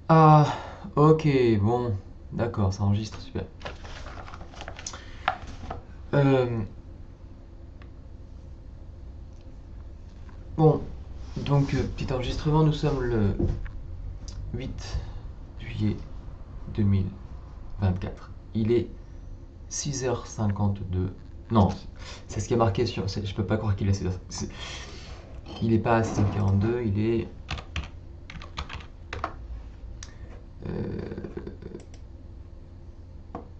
Ah, ok, bon, d'accord, ça enregistre, super. Euh, bon, donc, petit enregistrement, nous sommes le 8 juillet 2024. Il est 6h52. Non, c'est ce qui est marqué sur. Je peux pas croire qu'il est 6h. Il est pas à 6h42, euh,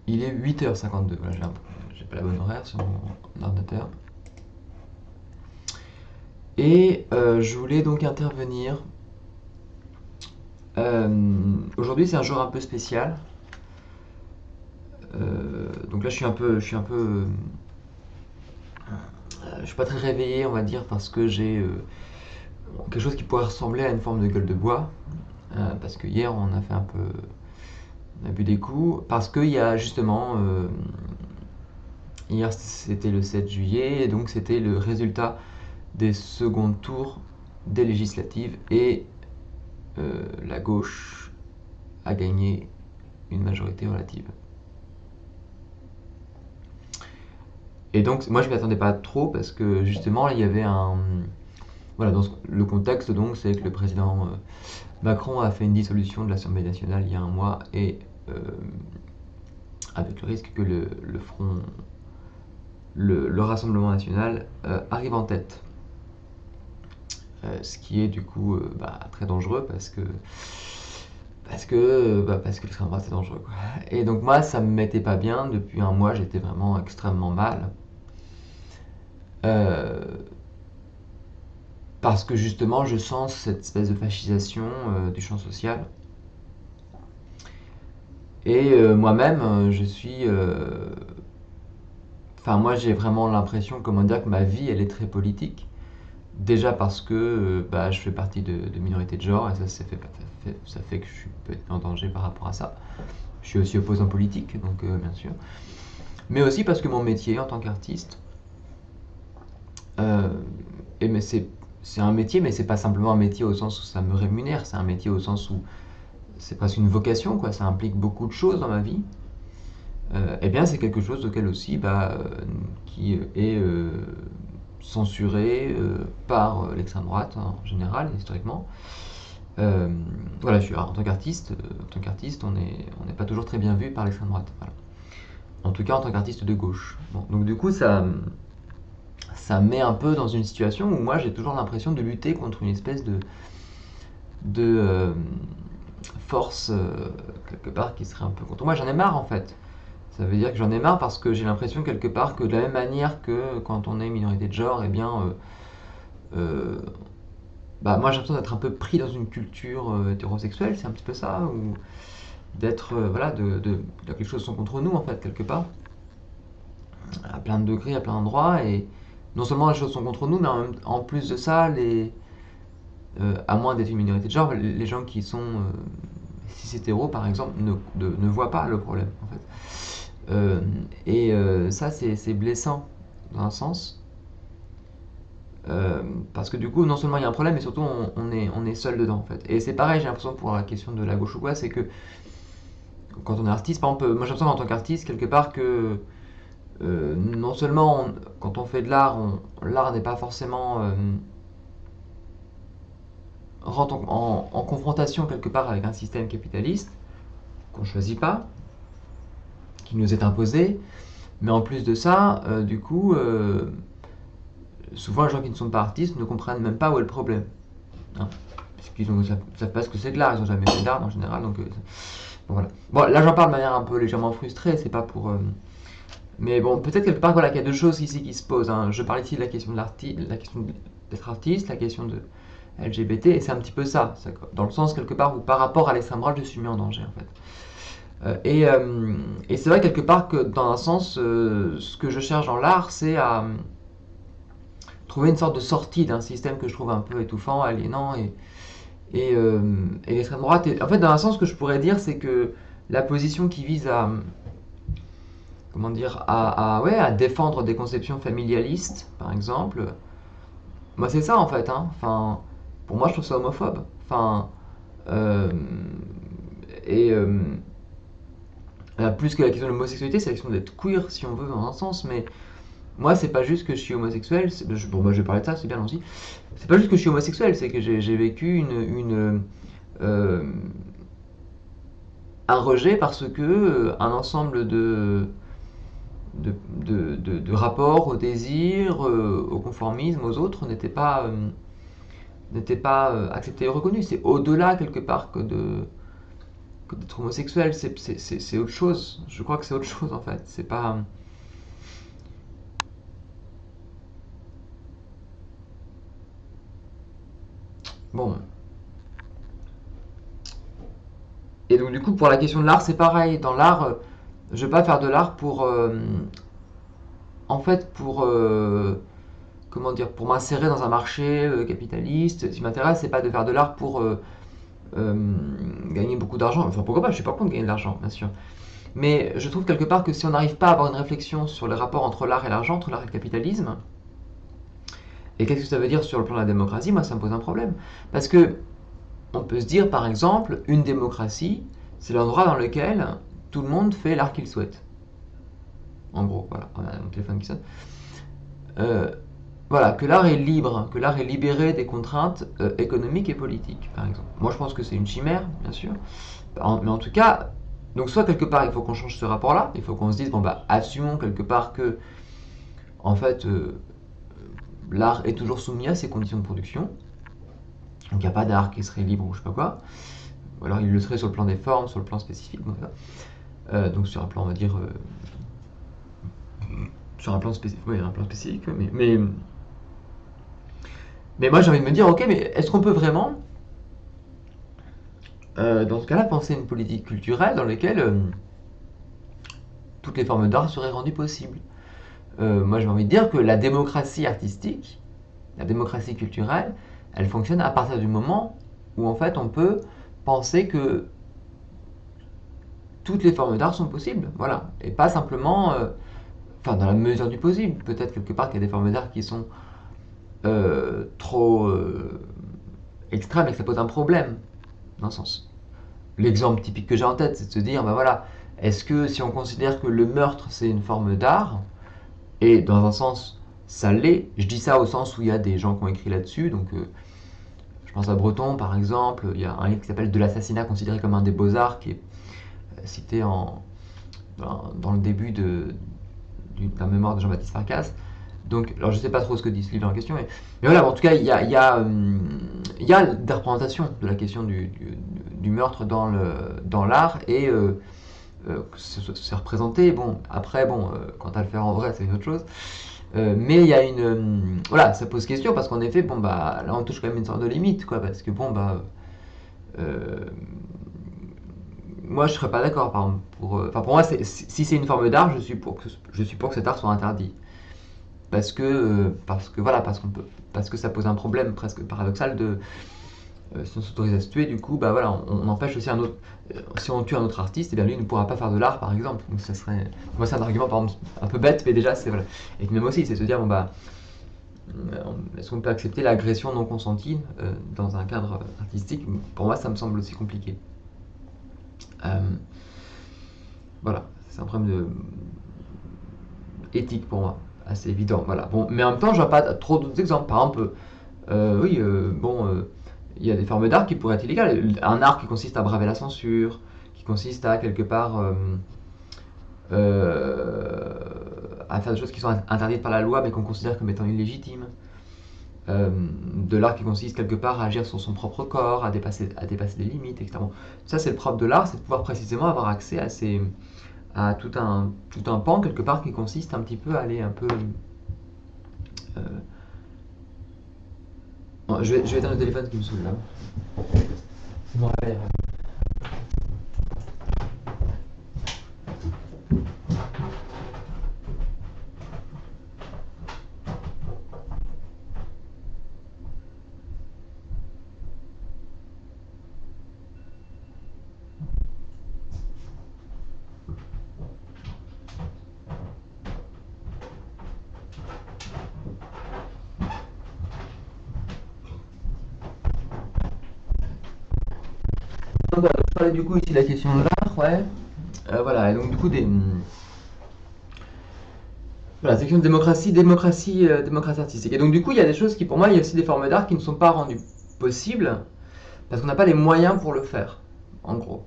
il est 8h52. Voilà, j'ai pas la bonne horaire sur mon ordinateur. Et je voulais donc intervenir. Aujourd'hui, c'est un jour un peu spécial. Donc là, je suis pas très réveillé, on va dire, parce que j'ai quelque chose qui pourrait ressembler à une forme de gueule de bois. Parce que hier, on a bu des coups. Parce qu'il y a justement, hier c'était le 7 juillet, et donc c'était le résultat des seconds tours des législatives, et la gauche a gagné une majorité relative. Et donc, moi, je m'y attendais pas trop parce que justement, il y avait un. Voilà, le contexte, donc, c'est que le président Macron a fait une dissolution de l'Assemblée nationale il y a un mois, et avec le risque que le front, le Rassemblement national arrive en tête. Ce qui est du coup très dangereux parce que l'extrême droite c'est dangereux, quoi. Et donc moi ça me mettait pas bien depuis un mois, j'étais vraiment extrêmement mal. Euh, Parce que justement je sens cette espèce de fascisation du champ social. Et moi-même, je suis. Enfin, moi, j'ai vraiment l'impression, comment dire, que ma vie, elle est très politique. Déjà parce que je fais partie de minorités de genre, et ça fait que je suis peut-être en danger par rapport à ça. Je suis aussi opposant politique, donc bien sûr. Mais aussi parce que mon métier en tant qu'artiste, euh, mais c'est un métier, mais c'est pas simplement un métier au sens où ça me rémunère, c'est un métier au sens où c'est presque une vocation, quoi. Ça implique beaucoup de choses dans ma vie. Eh bien, c'est quelque chose auquel aussi, qui est censuré par l'extrême droite en général, historiquement. Euh, voilà, en tant qu'artiste, on n'est pas toujours très bien vu par l'extrême droite. Voilà. En tout cas, en tant qu'artiste de gauche. Bon, donc du coup, ça me met un peu dans une situation où moi, j'ai toujours l'impression de lutter contre une espèce de force quelque part qui serait un peu contre moi. J'en ai marre en fait. Ça veut dire que j'en ai marre parce que j'ai l'impression quelque part que de la même manière que quand on est minorité de genre, eh bien, moi j'ai l'impression d'être un peu pris dans une culture hétérosexuelle, c'est un petit peu ça, ou d'être, voilà, de quelque chose sont contre nous en fait, quelque part, à plein de degrés, à plein d'endroits, et non seulement les choses sont contre nous, mais en plus de ça, à moins d'être une minorité de genre, les gens qui sont cis hétéros par exemple ne voient pas le problème en fait. Et ça, c'est blessant dans un sens. Parce que du coup, non seulement il y a un problème, mais surtout on est seul dedans en fait. Et c'est pareil, j'ai l'impression pour la question de la gauche ou quoi, c'est que quand on est artiste, par exemple, moi j'ai l'impression en tant qu'artiste, quelque part que non seulement quand on fait de l'art, l'art n'est pas forcément rentre en confrontation quelque part avec un système capitaliste qu'on ne choisit pas, qui nous est imposé, mais en plus de ça, du coup, souvent les gens qui ne sont pas artistes ne comprennent même pas où est le problème. Hein. Parce qu'ils ne savent pas ce que c'est que l'art, ils n'ont jamais fait d'art en général. Donc, bon, voilà. Bon, là j'en parle de manière un peu légèrement frustrée, c'est pas pour. Mais bon, peut-être quelque part voilà, qu'il y a deux choses ici qui se posent. Hein. Je parle ici de la question la question d'être artiste, la question de LGBT, et c'est un petit peu ça. Dans le sens quelque part où par rapport à l'extrême droite, je suis mis en danger en fait. Et c'est vrai quelque part que dans un sens, ce que je cherche dans l'art, c'est à trouver une sorte de sortie d'un système que je trouve un peu étouffant, aliénant et l'extrême droite. En fait, dans un sens, ce que je pourrais dire, c'est que la position qui vise à, comment dire, ouais, à défendre des conceptions familialistes, par exemple, moi c'est ça en fait. Hein. Enfin, pour moi, je trouve ça homophobe. Enfin, euh, Et plus que la question de l'homosexualité, c'est la question d'être queer, si on veut, dans un sens, mais moi, c'est pas juste que je suis homosexuel, bon, moi je vais parler de ça, c'est bien aussi. C'est pas juste que je suis homosexuel, c'est que j'ai vécu euh, un rejet parce que un ensemble de rapports au désir, au conformisme, aux autres, n'était pas accepté et reconnu. C'est au-delà, quelque part, que d'être homosexuel. C'est autre chose. Je crois que c'est autre chose, en fait. C'est pas. Bon. Et donc, du coup, pour la question de l'art, c'est pareil. Dans l'art, je vais pas faire de l'art pour. En fait, pour. Comment dire, pour m'insérer dans un marché capitaliste. Ce qui m'intéresse, c'est pas de faire de l'art pour gagner beaucoup d'argent. Enfin, pourquoi pas, je suis pas contre gagner de l'argent, bien sûr. Mais je trouve quelque part que si on n'arrive pas à avoir une réflexion sur les rapports entre l'art et l'argent, entre l'art et le capitalisme, et qu'est-ce que ça veut dire sur le plan de la démocratie, moi ça me pose un problème. Parce que on peut se dire par exemple, une démocratie, c'est l'endroit dans lequel tout le monde fait l'art qu'il souhaite. En gros, voilà, on a mon téléphone qui sonne. Euh, voilà, que l'art est libre, que l'art est libéré des contraintes économiques et politiques, par exemple. Moi je pense que c'est une chimère, bien sûr. Mais en tout cas, donc soit quelque part il faut qu'on change ce rapport-là, il faut qu'on se dise, bon bah assumons quelque part que, en fait, l'art est toujours soumis à ses conditions de production, donc il n'y a pas d'art qui serait libre ou je sais pas quoi, ou alors il le serait sur le plan des formes, sur le plan spécifique, donc sur un plan, on va dire, sur un plan spécifique, oui, un plan spécifique, mais moi j'ai envie de me dire, ok, mais est-ce qu'on peut vraiment, dans ce cas-là, penser une politique culturelle dans laquelle toutes les formes d'art seraient rendues possibles? Moi j'ai envie de dire que la démocratie artistique, la démocratie culturelle, elle fonctionne à partir du moment où en fait on peut penser que toutes les formes d'art sont possibles, voilà, et pas simplement, enfin dans la mesure du possible, peut-être quelque part qu'il y a des formes d'art qui sont trop extrêmes et que ça pose un problème, dans ce sens. L'exemple typique que j'ai en tête, c'est de se dire, ben voilà, est-ce que si on considère que le meurtre c'est une forme d'art, et dans un sens ça l'est, je dis ça au sens où il y a des gens qui ont écrit là-dessus, donc je pense à Breton par exemple, il y a un livre qui s'appelle De l'assassinat considéré comme un des beaux-arts qui est cité dans le début d'un mémoire de Jean-Baptiste Farkas. Donc, alors je sais pas trop ce que dit ce livre en question, mais voilà, en tout cas, il y a des représentations de la question du meurtre dans l'art, et c'est représenté. Bon, après, bon, quant à le faire en vrai, c'est autre chose. Mais il y a voilà, ça pose question parce qu'en effet, bon, bah, là, on touche quand même une sorte de limite, quoi, parce que bon, bah. Euh, Moi, je serais pas d'accord, par exemple. Enfin, pour moi, si c'est une forme d'art, je suis pour que cet art soit interdit. Parce que voilà, parce que ça pose un problème presque paradoxal de, si on s'autorise à se tuer, du coup, bah voilà, on empêche aussi un autre. Si on tue un autre artiste, eh bien lui ne pourra pas faire de l'art, par exemple. Donc ça serait, moi, c'est un argument par exemple un peu bête, mais déjà c'est voilà. Et même aussi, c'est se dire bon bah, est-ce qu'on peut accepter l'agression non consentie dans un cadre artistique? Pour moi, ça me semble aussi compliqué. Euh, voilà, c'est un problème éthique pour moi, assez évident. Voilà. Bon, mais en même temps, je vois pas trop d'autres exemples. Par exemple, oui, bon, il y a des formes d'art qui pourraient être illégales. Un art qui consiste à braver la censure, qui consiste à quelque part euh, à faire des choses qui sont interdites par la loi mais qu'on considère comme étant illégitimes. De l'art qui consiste quelque part à agir sur son propre corps, à dépasser des limites, etc. Bon, ça, c'est le propre de l'art, c'est de pouvoir précisément avoir accès à tout un pan quelque part qui consiste un petit peu à aller un peu. Euh, bon, je vais éteindre le téléphone qui me saoule là. Bon, allez. donc, voilà, je parlais du coup ici de la question de l'art, ouais. Voilà, et donc du coup, voilà, section de démocratie artistique. Et donc du coup, il y a des choses qui, pour moi, il y a aussi des formes d'art qui ne sont pas rendues possibles parce qu'on n'a pas les moyens pour le faire, en gros.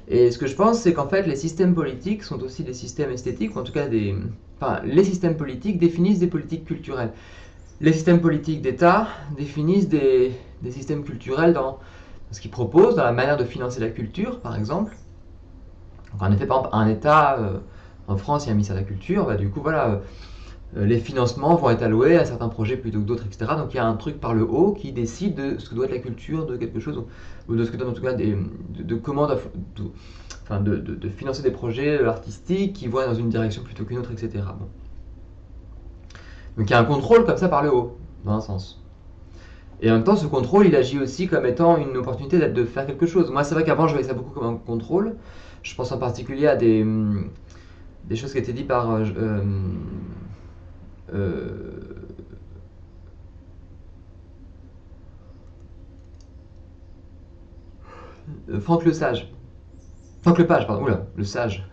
Et ce que je pense, c'est qu'en fait, les systèmes politiques sont aussi des systèmes esthétiques, ou en tout cas enfin, les systèmes politiques définissent des politiques culturelles. Les systèmes politiques d'État définissent des systèmes culturels dans ce qu'ils proposent, dans la manière de financer la culture, par exemple. Donc, en effet, par exemple, un État, en France, il y a un ministère de la Culture, bah, du coup, voilà, les financements vont être alloués à certains projets plutôt que d'autres, etc. Donc il y a un truc par le haut qui décide de ce que doit être la culture de quelque chose, ou de ce que doit en tout cas de comment enfin, de financer des projets artistiques qui vont dans une direction plutôt qu'une autre, etc. Bon. Donc il y a un contrôle comme ça par le haut, dans un sens. Et en même temps, ce contrôle, il agit aussi comme étant une opportunité de faire quelque chose. Moi, c'est vrai qu'avant, je voyais ça beaucoup comme un contrôle. Je pense en particulier à des choses qui étaient dites par euh, Franck Le Sage. Franck Lepage, pardon. Oula, le Sage.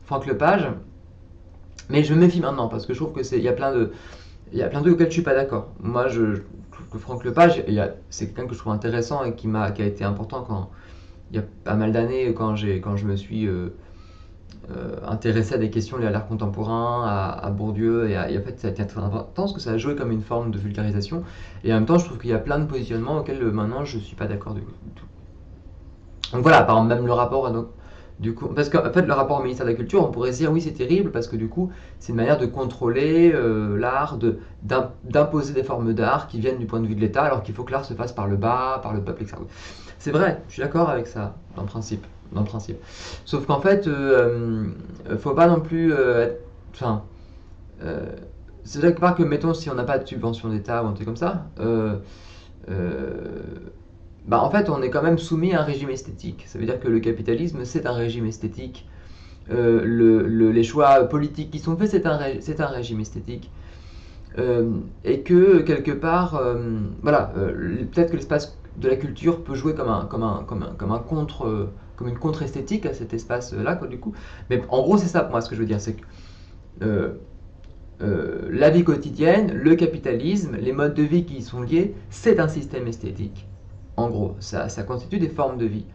Franck Lepage. Mais je me méfie maintenant parce que je trouve que il y a plein de trucs auxquels je suis pas d'accord. Moi, je trouve que Franck Lepage, c'est quelqu'un que je trouve intéressant et qui a été important quand il y a pas mal d'années quand je me suis intéressé à des questions liées à l'art contemporain, à Bourdieu et en fait ça a été très important parce que ça a joué comme une forme de vulgarisation et en même temps je trouve qu'il y a plein de positionnements auxquels maintenant je suis pas d'accord du tout. Donc voilà, par exemple, même le rapport à du coup, parce qu'en fait, le rapport au ministère de la Culture, on pourrait se dire oui, c'est terrible parce que du coup, c'est une manière de contrôler l'art, d'imposer des formes d'art qui viennent du point de vue de l'État, alors qu'il faut que l'art se fasse par le bas, par le peuple, etc. C'est vrai, je suis d'accord avec ça, dans le principe. Dans le principe. Sauf qu'en fait, faut pas non plus enfin, euh, c'est vrai que, mettons, si on n'a pas de subvention d'État ou un truc comme ça, euh, bah en fait, on est quand même soumis à un régime esthétique. Ça veut dire que le capitalisme, c'est un régime esthétique. Les choix politiques qui sont faits, c'est un régime esthétique. Et que quelque part, voilà, peut-être que l'espace de la culture peut jouer comme un contre, comme une contre-esthétique à cet espace-là, quoi, du coup. Mais en gros, c'est ça pour moi ce que je veux dire, c'est que euh, la vie quotidienne, le capitalisme, les modes de vie qui y sont liés, c'est un système esthétique. En gros, ça constitue des formes de vie.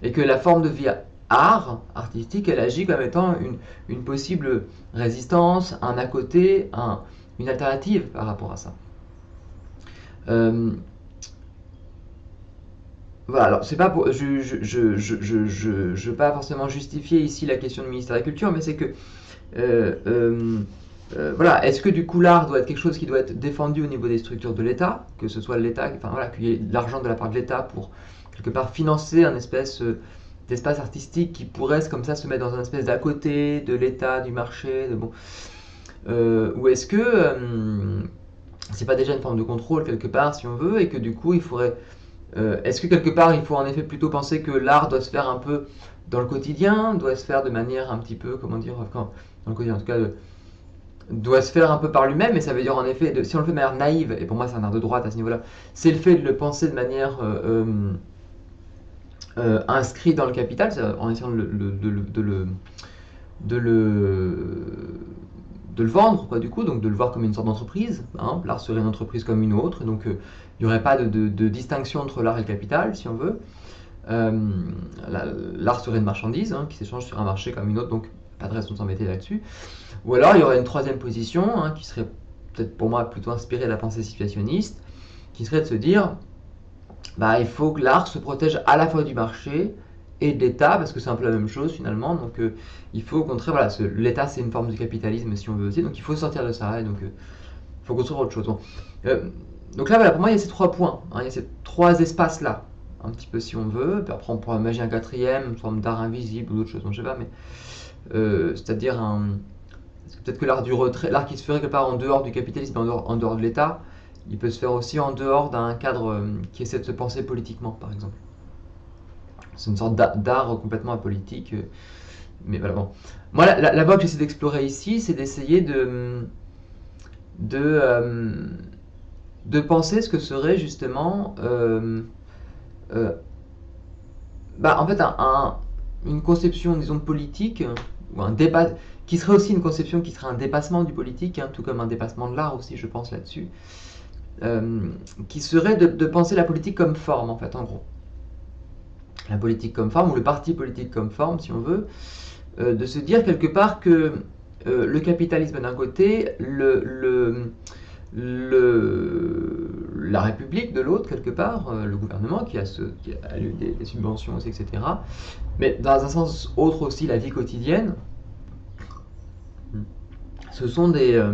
Et que la forme de vie artistique, elle agit comme étant une possible résistance, un à côté, une alternative par rapport à ça. Euh, voilà, alors c'est pas pour, je veux pas forcément justifier ici la question du ministère de la Culture, mais c'est que euh, euh, voilà, est-ce que du coup l'art doit être quelque chose qui doit être défendu au niveau des structures de l'État, que ce soit l'État, enfin voilà, qu'il y ait de l'argent de la part de l'État pour quelque part financer un espèce d'espace artistique qui pourrait comme ça se mettre dans un espèce d'à côté de l'État, du marché, de bon, ou est-ce que c'est pas déjà une forme de contrôle quelque part si on veut et que du coup il faudrait est-ce que quelque part il faut en effet plutôt penser que l'art doit se faire un peu dans le quotidien, doit se faire de manière un petit peu, comment dire, dans le quotidien en tout cas, doit se faire un peu par lui-même, et ça veut dire en effet, si on le fait de manière naïve, et pour moi c'est un art de droite à ce niveau-là, c'est le fait de le penser de manière inscrit dans le capital, en essayant de le, de le vendre, quoi, du coup, donc de le voir comme une sorte d'entreprise. Hein. L'art serait une entreprise comme une autre, et donc il n'y aurait pas de distinction entre l'art et le capital, si on veut. Euh, L'art serait une marchandise hein, qui s'échange sur un marché comme une autre, donc pas de raison de s'embêter là-dessus. Ou alors il y aurait une troisième position hein, qui serait peut-être pour moi plutôt inspirée de la pensée situationniste, qui serait de se dire bah, il faut que l'art se protège à la fois du marché et de l'État, parce que c'est un peu la même chose finalement. Donc il faut au contraire, voilà, l'État c'est une forme de capitalisme si on veut aussi, donc il faut sortir de ça, et donc il faut construire autre chose. Bon. Euh, donc là, voilà, pour moi, il y a ces trois points, hein, il y a ces trois espaces-là, un petit peu si on veut. Puis après, on pourra imaginer un quatrième, une forme d'art invisible ou d'autres choses, je ne sais pas, mais c'est-à-dire peut-être que l'art du retrait, l'art qui se ferait quelque part en dehors du capitalisme, en dehors de l'État, il peut se faire aussi en dehors d'un cadre qui essaie de se penser politiquement, par exemple. C'est une sorte d'art complètement apolitique. Mais voilà, bon. Moi, la voie que j'essaie d'explorer ici, c'est d'essayer de, euh, de penser ce que serait justement euh, bah, en fait, une conception, disons, politique, ou un débat, qui serait aussi une conception qui serait un dépassement du politique, hein, tout comme un dépassement de l'art aussi, je pense là-dessus, qui serait de penser la politique comme forme, en fait, en gros. La politique comme forme, ou le parti politique comme forme, si on veut, de se dire quelque part que le capitalisme d'un côté, la République de l'autre, quelque part, le gouvernement qui a des subventions aussi, etc. Mais dans un sens autre aussi, la vie quotidienne, ce sont la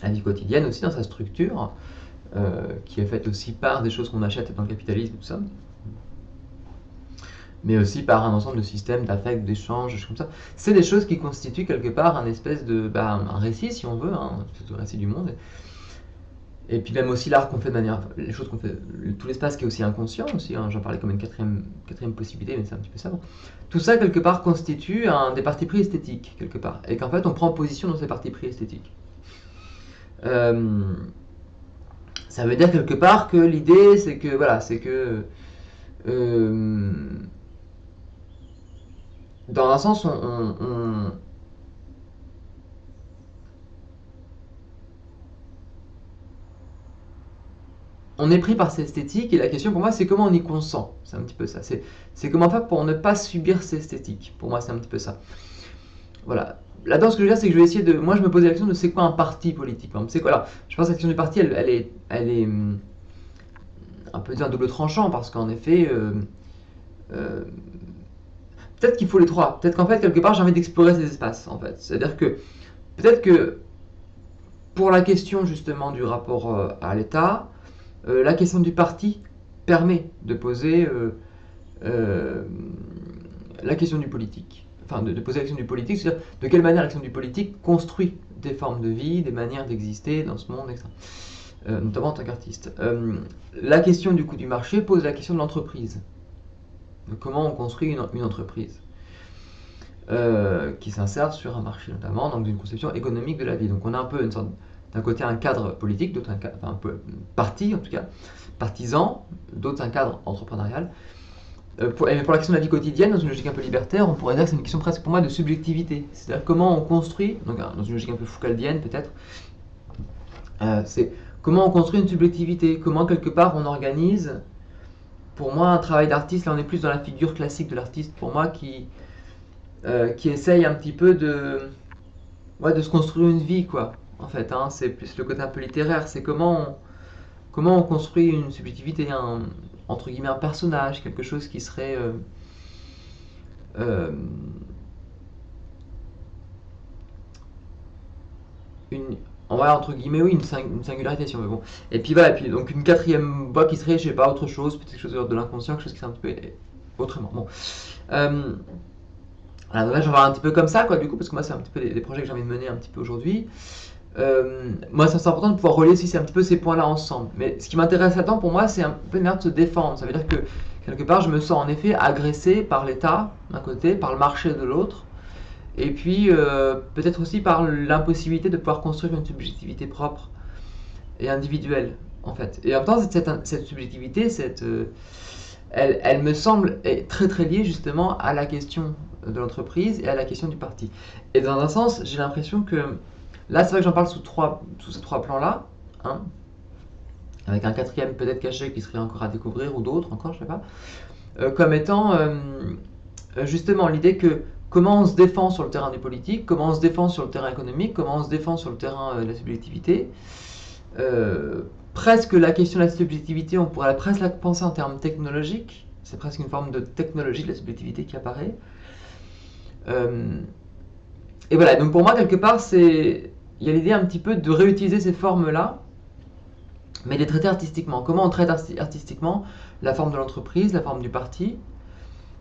vie quotidienne aussi dans sa structure, qui est faite aussi par des choses qu'on achète dans le capitalisme, tout ça, mais aussi par un ensemble de systèmes d'affects, d'échanges, des choses comme ça. C'est des choses qui constituent quelque part un espèce de, un récit, si on veut, hein, un espèce de récit du monde. Et puis même aussi l'art qu'on fait de manière, les choses qu'on fait, tout l'espace qui est aussi inconscient aussi, hein, j'en parlais comme une quatrième possibilité, mais c'est un petit peu ça. Bon. Tout ça quelque part constitue des partis pris esthétiques quelque part, et qu'en fait on prend position dans ces partis pris esthétiques. Ça veut dire quelque part que l'idée c'est que voilà, c'est que dans un sens on est pris par cette esthétique et la question pour moi c'est comment on y consent. C'est un petit peu ça. C'est comment faire pour ne pas subir cette esthétique. Pour moi c'est un petit peu ça. Voilà. Là-dedans ce que je veux dire c'est que je vais essayer de... Moi je me posais la question de c'est quoi un parti politique. C'est quoi là. Je pense que la question du parti elle est un peu un double tranchant parce qu'en effet... euh, peut-être qu'il faut les trois. Peut-être qu'en fait quelque part j'ai envie d'explorer ces espaces en fait. C'est-à-dire que peut-être que pour la question justement du rapport à l'État, la question du parti permet de poser euh, la question du politique. Enfin, de poser la question du politique, c'est-à-dire de quelle manière l'action du politique construit des formes de vie, des manières d'exister dans ce monde, etc. Notamment en tant qu'artiste. La question du coût du marché pose la question de l'entreprise. De comment on construit une entreprise qui s'insère sur un marché, notamment dans une conception économique de la vie. Donc on a un peu une sorte d'un côté un cadre politique, d'autre un cadre, enfin un peu parti en tout cas, partisan, d'autres un cadre entrepreneurial. Pour la question de la vie quotidienne, dans une logique un peu libertaire, on pourrait dire que c'est une question presque pour moi de subjectivité. C'est-à-dire comment on construit, donc dans une logique un peu foucaldienne peut-être, c'est comment on construit une subjectivité, comment quelque part on organise, pour moi un travail d'artiste, là on est plus dans la figure classique de l'artiste, pour moi qui essaye un petit peu de se construire une vie quoi. En fait, hein, c'est plus le côté un peu littéraire, c'est comment on construit une subjectivité, entre guillemets un personnage, quelque chose qui serait euh, une, entre guillemets oui, une singularité si on veut. Bon. Et puis voilà, et puis donc une quatrième voie qui serait, je sais pas, autre chose, peut-être quelque chose de l'inconscient, quelque chose qui serait un petit peu autrement. Bon. Voilà, donc là, j'en vais un petit peu comme ça, quoi, du coup, parce que moi, c'est un petit peu des projets que j'ai envie de mener un petit peu aujourd'hui. Moi, c'est important de pouvoir relier aussi c'est un petit peu ces points-là ensemble. Mais ce qui m'intéresse là-dedans, pour moi, c'est un peu une manière de se défendre. Ça veut dire que, quelque part, je me sens en effet agressé par l'État, d'un côté, par le marché de l'autre, et puis peut-être aussi par l'impossibilité de pouvoir construire une subjectivité propre et individuelle, en fait. Et en même temps, cette subjectivité, elle me semble est très très liée justement à la question de l'entreprise et à la question du parti. Et dans un sens, j'ai l'impression que là, c'est vrai que j'en parle sous ces trois plans-là, hein, avec un quatrième peut-être caché qui serait encore à découvrir, ou d'autres encore, je sais pas, comme étant justement l'idée que comment on se défend sur le terrain du politique, comment on se défend sur le terrain économique, comment on se défend sur le terrain de la subjectivité. Presque la question de la subjectivité, on pourrait presque la penser en termes technologiques, c'est presque une forme de technologie de la subjectivité qui apparaît. Et voilà, donc pour moi, quelque part, il y a l'idée un petit peu de réutiliser ces formes-là, mais les traiter artistiquement. Comment on traite artistiquement la forme de l'entreprise, la forme du parti.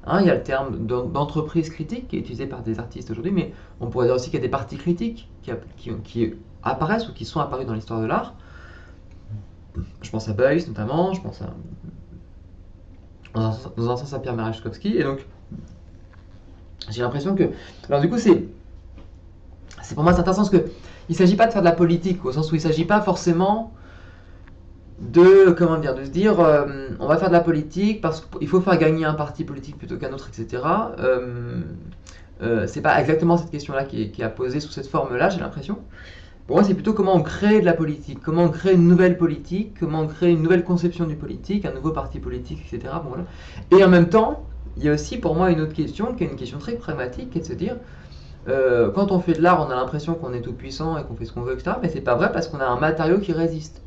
Hein, il y a le terme d'entreprise critique qui est utilisé par des artistes aujourd'hui, mais on pourrait dire aussi qu'il y a des partis critiques qui apparaissent ou qui sont apparus dans l'histoire de l'art. Je pense à Beuys notamment, je pense dans un sens à Pierre Merejkovski, et donc j'ai l'impression que... Alors du coup, c'est pour moi c'est intéressant parce qu'il ne s'agit pas de faire de la politique, au sens où il ne s'agit pas forcément comment dire, de se dire on va faire de la politique parce qu'il faut faire gagner un parti politique plutôt qu'un autre, etc. C'est pas exactement cette question-là qui est posée sous cette forme-là, j'ai l'impression. Pour moi, c'est plutôt comment on crée de la politique, comment on crée une nouvelle politique, comment on crée une nouvelle conception du politique, un nouveau parti politique, etc. Bon, voilà. Et en même temps, il y a aussi pour moi une autre question, qui est une question très pragmatique, qui est de se dire, quand on fait de l'art, on a l'impression qu'on est tout puissant et qu'on fait ce qu'on veut, etc. Mais c'est pas vrai parce qu'on a un matériau qui résiste.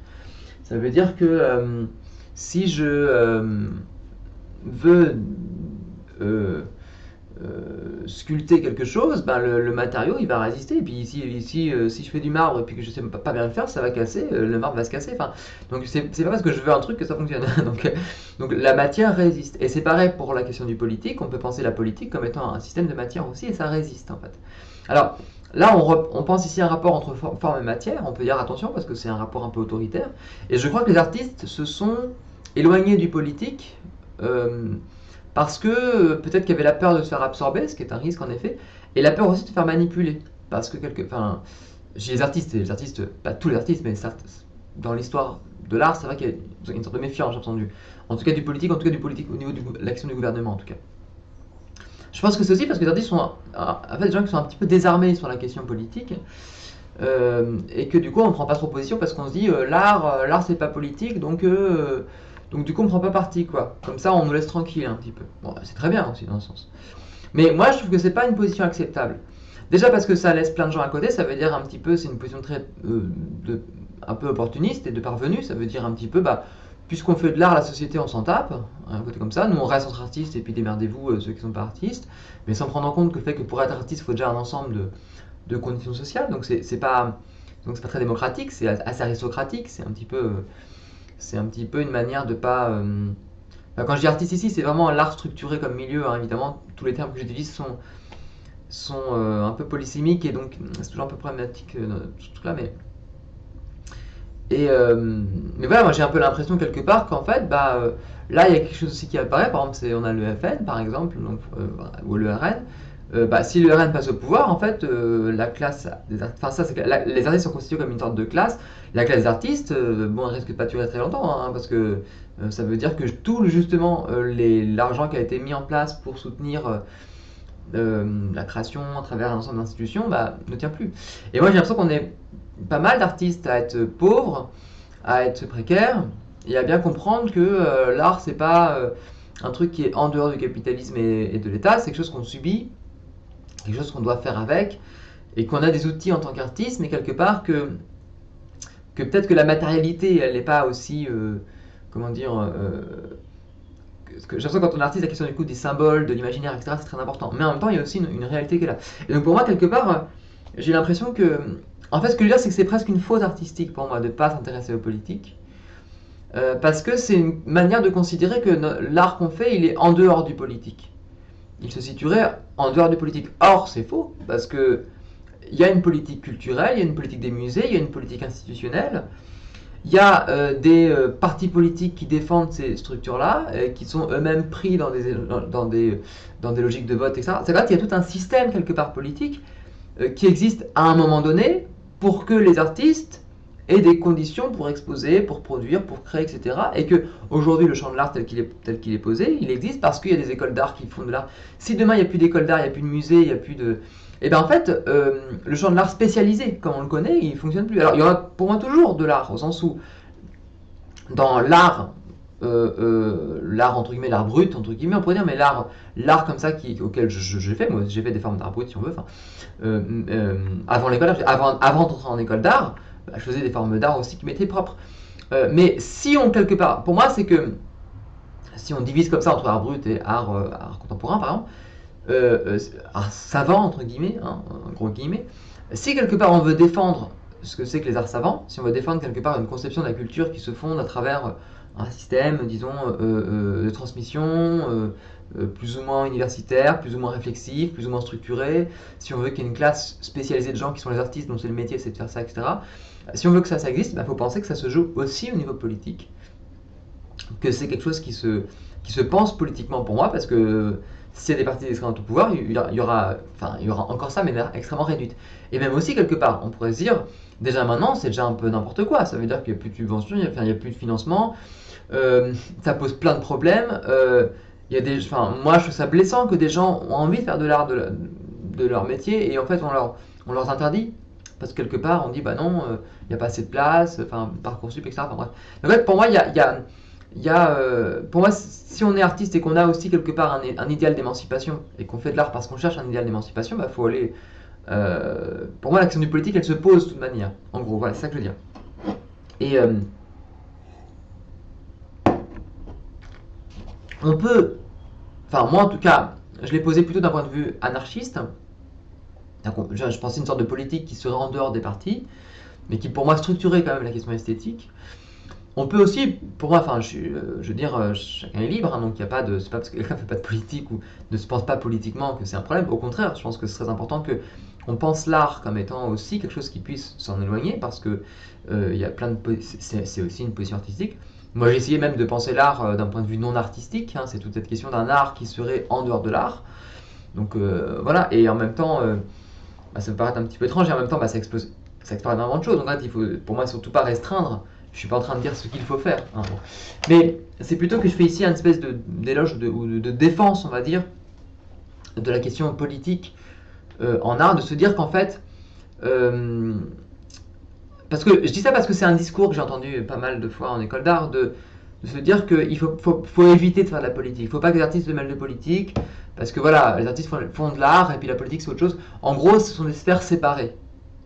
Ça veut dire que si je veux euh, sculpter quelque chose, ben le matériau il va résister. Et puis si je fais du marbre et puis que je sais pas bien le faire, ça va casser, le marbre va se casser. Enfin, donc c'est pas parce que je veux un truc que ça fonctionne. donc la matière résiste. Et c'est pareil pour la question du politique. On peut penser la politique comme étant un système de matière aussi, et ça résiste en fait. Alors là, on pense ici à un rapport entre forme et matière. On peut dire attention parce que c'est un rapport un peu autoritaire. Et je crois que les artistes se sont éloignés du politique. Parce que peut-être qu'il y avait la peur de se faire absorber, ce qui est un risque en effet, et la peur aussi de se faire manipuler. Parce que enfin, chez les artistes, pas tous les artistes, mais dans l'histoire de l'art, c'est vrai qu'il y a une sorte de méfiance, j'ai entendu. En tout cas du politique, au niveau de l'action du gouvernement en tout cas. Je pense que c'est aussi parce que les artistes sont en fait des gens qui sont un petit peu désarmés sur la question politique, et que du coup on ne prend pas trop position parce qu'on se dit l'art c'est pas politique, donc du coup on prend pas parti quoi. Comme ça on nous laisse tranquille un petit peu. Bon, c'est très bien aussi dans un sens. Mais moi je trouve que c'est pas une position acceptable. Déjà parce que ça laisse plein de gens à côté, ça veut dire un petit peu, c'est une position très un peu opportuniste et de parvenu, ça veut dire un petit peu puisqu'on fait de l'art, la société on s'en tape, un côté comme ça, nous on reste entre artistes et puis démerdez-vous ceux qui sont pas artistes, mais sans prendre en compte que le fait que pour être artiste il faut déjà un ensemble de conditions sociales, donc c'est pas très démocratique, c'est assez aristocratique, c'est un petit peu une manière de pas quand je dis artiste ici, c'est vraiment l'art structuré comme milieu, hein, évidemment tous les termes que j'utilise sont un peu polysémiques et donc c'est toujours un peu problématique ce truc là, mais voilà, moi j'ai un peu l'impression quelque part qu'en fait là il y a quelque chose aussi qui apparaît, par exemple on a le FN par exemple, donc, ou le RN. Si le RN passe au pouvoir, en fait, la classe des enfin ça, les artistes sont constitués comme une sorte de classe. La classe des artistes, bon, elle risque de pas durer très longtemps, hein, parce que ça veut dire que tout justement l'argent qui a été mis en place pour soutenir la création à travers un ensemble d'institutions, ne tient plus. Et moi j'ai l'impression qu'on est pas mal d'artistes à être pauvres, à être précaires, et à bien comprendre que l'art c'est pas un truc qui est en dehors du capitalisme et de l'État, c'est quelque chose qu'on subit, quelque chose qu'on doit faire avec, et qu'on a des outils en tant qu'artiste, mais quelque part que peut-être que la matérialité, elle n'est pas aussi, comment dire, j'ai l'impression que quand on est artiste, la question du coup des symboles, de l'imaginaire, etc., c'est très important. Mais en même temps, il y a aussi une réalité qui est là. Et donc pour moi, quelque part, j'ai l'impression que, en fait, ce que je veux dire, c'est que c'est presque une faute artistique pour moi de ne pas s'intéresser aux politiques. Parce que c'est une manière de considérer que l'art qu'on fait, il est en dehors du politique. Il se situerait en dehors du politique. Or, c'est faux, parce que il y a une politique culturelle, il y a une politique des musées, il y a une politique institutionnelle, il y a des partis politiques qui défendent ces structures-là, qui sont eux-mêmes pris dans des logiques de vote, etc. C'est-à-dire qu'il y a tout un système quelque part politique qui existe à un moment donné pour que les artistes aient des conditions pour exposer, pour produire, pour créer, etc. Et que aujourd'hui le champ de l'art tel qu'il est posé, il existe parce qu'il y a des écoles d'art qui font de l'art. Si demain il n'y a plus d'écoles d'art, il n'y a plus de musées, il n'y a plus de... Et bien en fait, le champ de l'art spécialisé, comme on le connaît, il ne fonctionne plus. Alors il y aura pour moi toujours de l'art, au sens où dans l'art, l'art entre guillemets, l'art brut entre guillemets, on pourrait dire, mais l'art comme ça auquel je fais, moi j'ai fait des formes d'art brut si on veut, avant l'école d'art, avant d'entrer en école d'art, je faisais des formes d'art aussi qui m'étaient propres. Mais si on quelque part, pour moi c'est que si on divise comme ça entre art brut et art contemporain par exemple, art savant entre guillemets, hein, gros guillemets, si quelque part on veut défendre ce que c'est que les arts savants, si on veut défendre quelque part une conception de la culture qui se fonde à travers un système, disons, de transmission, plus ou moins universitaire, plus ou moins réflexif, plus ou moins structuré, si on veut qu'il y ait une classe spécialisée de gens qui sont les artistes, dont c'est le métier, c'est de faire ça, etc. Si on veut que ça existe, il faut penser que ça se joue aussi au niveau politique, que c'est quelque chose qui se pense politiquement pour moi, parce que s'il y a des partis d'extrême droite au pouvoir, il y aura encore ça, mais de manière extrêmement réduite. Et même aussi, quelque part, on pourrait se dire, déjà maintenant, c'est déjà un peu n'importe quoi. Ça veut dire qu'il n'y a plus de subventions, il n'y a plus de financement, ça pose plein de problèmes. Moi, je trouve ça blessant que des gens ont envie de faire de l'art de leur métier et en fait, on leur interdit. Parce que quelque part, on dit, bah non, il n'y a pas assez de place, enfin, Parcoursup, etc. Enfin, bref. En fait, pour moi, pour moi, si on est artiste et qu'on a aussi quelque part un idéal d'émancipation et qu'on fait de l'art parce qu'on cherche un idéal d'émancipation, bah faut aller. Pour moi, l'action du politique, elle se pose de toute manière. En gros, voilà, c'est ça que je veux dire. Et on peut, enfin moi en tout cas, je l'ai posé plutôt d'un point de vue anarchiste. Je pensais une sorte de politique qui serait en dehors des partis, mais qui pour moi structurait quand même la question esthétique. On peut aussi, pour moi, enfin, je veux dire, chacun est libre, hein, donc il y a pas de, c'est pas parce que quelqu'un fait pas de politique ou ne se pense pas politiquement que c'est un problème. Au contraire, je pense que c'est très important que on pense l'art comme étant aussi quelque chose qui puisse s'en éloigner, parce que il y a plein de, c'est aussi une position artistique. Moi, j'ai essayé même de penser l'art d'un point de vue non artistique. Hein, c'est toute cette question d'un art qui serait en dehors de l'art. Donc voilà, et en même temps, bah, ça me paraît un petit peu étrange, et en même temps, bah, ça explore énormément de choses. Donc là, il faut, pour moi, surtout pas restreindre. Je suis pas en train de dire ce qu'il faut faire. Hein, bon. Mais c'est plutôt que je fais ici une espèce d'éloge ou de défense, on va dire, de la question politique en art, de se dire qu'en fait, euh, parce que je dis ça parce que c'est un discours que j'ai entendu pas mal de fois en école d'art, de se dire qu'il faut éviter de faire de la politique. Il ne faut pas que les artistes se mêlent de politique, parce que voilà, les artistes font de l'art et puis la politique c'est autre chose. En gros, ce sont des sphères séparées.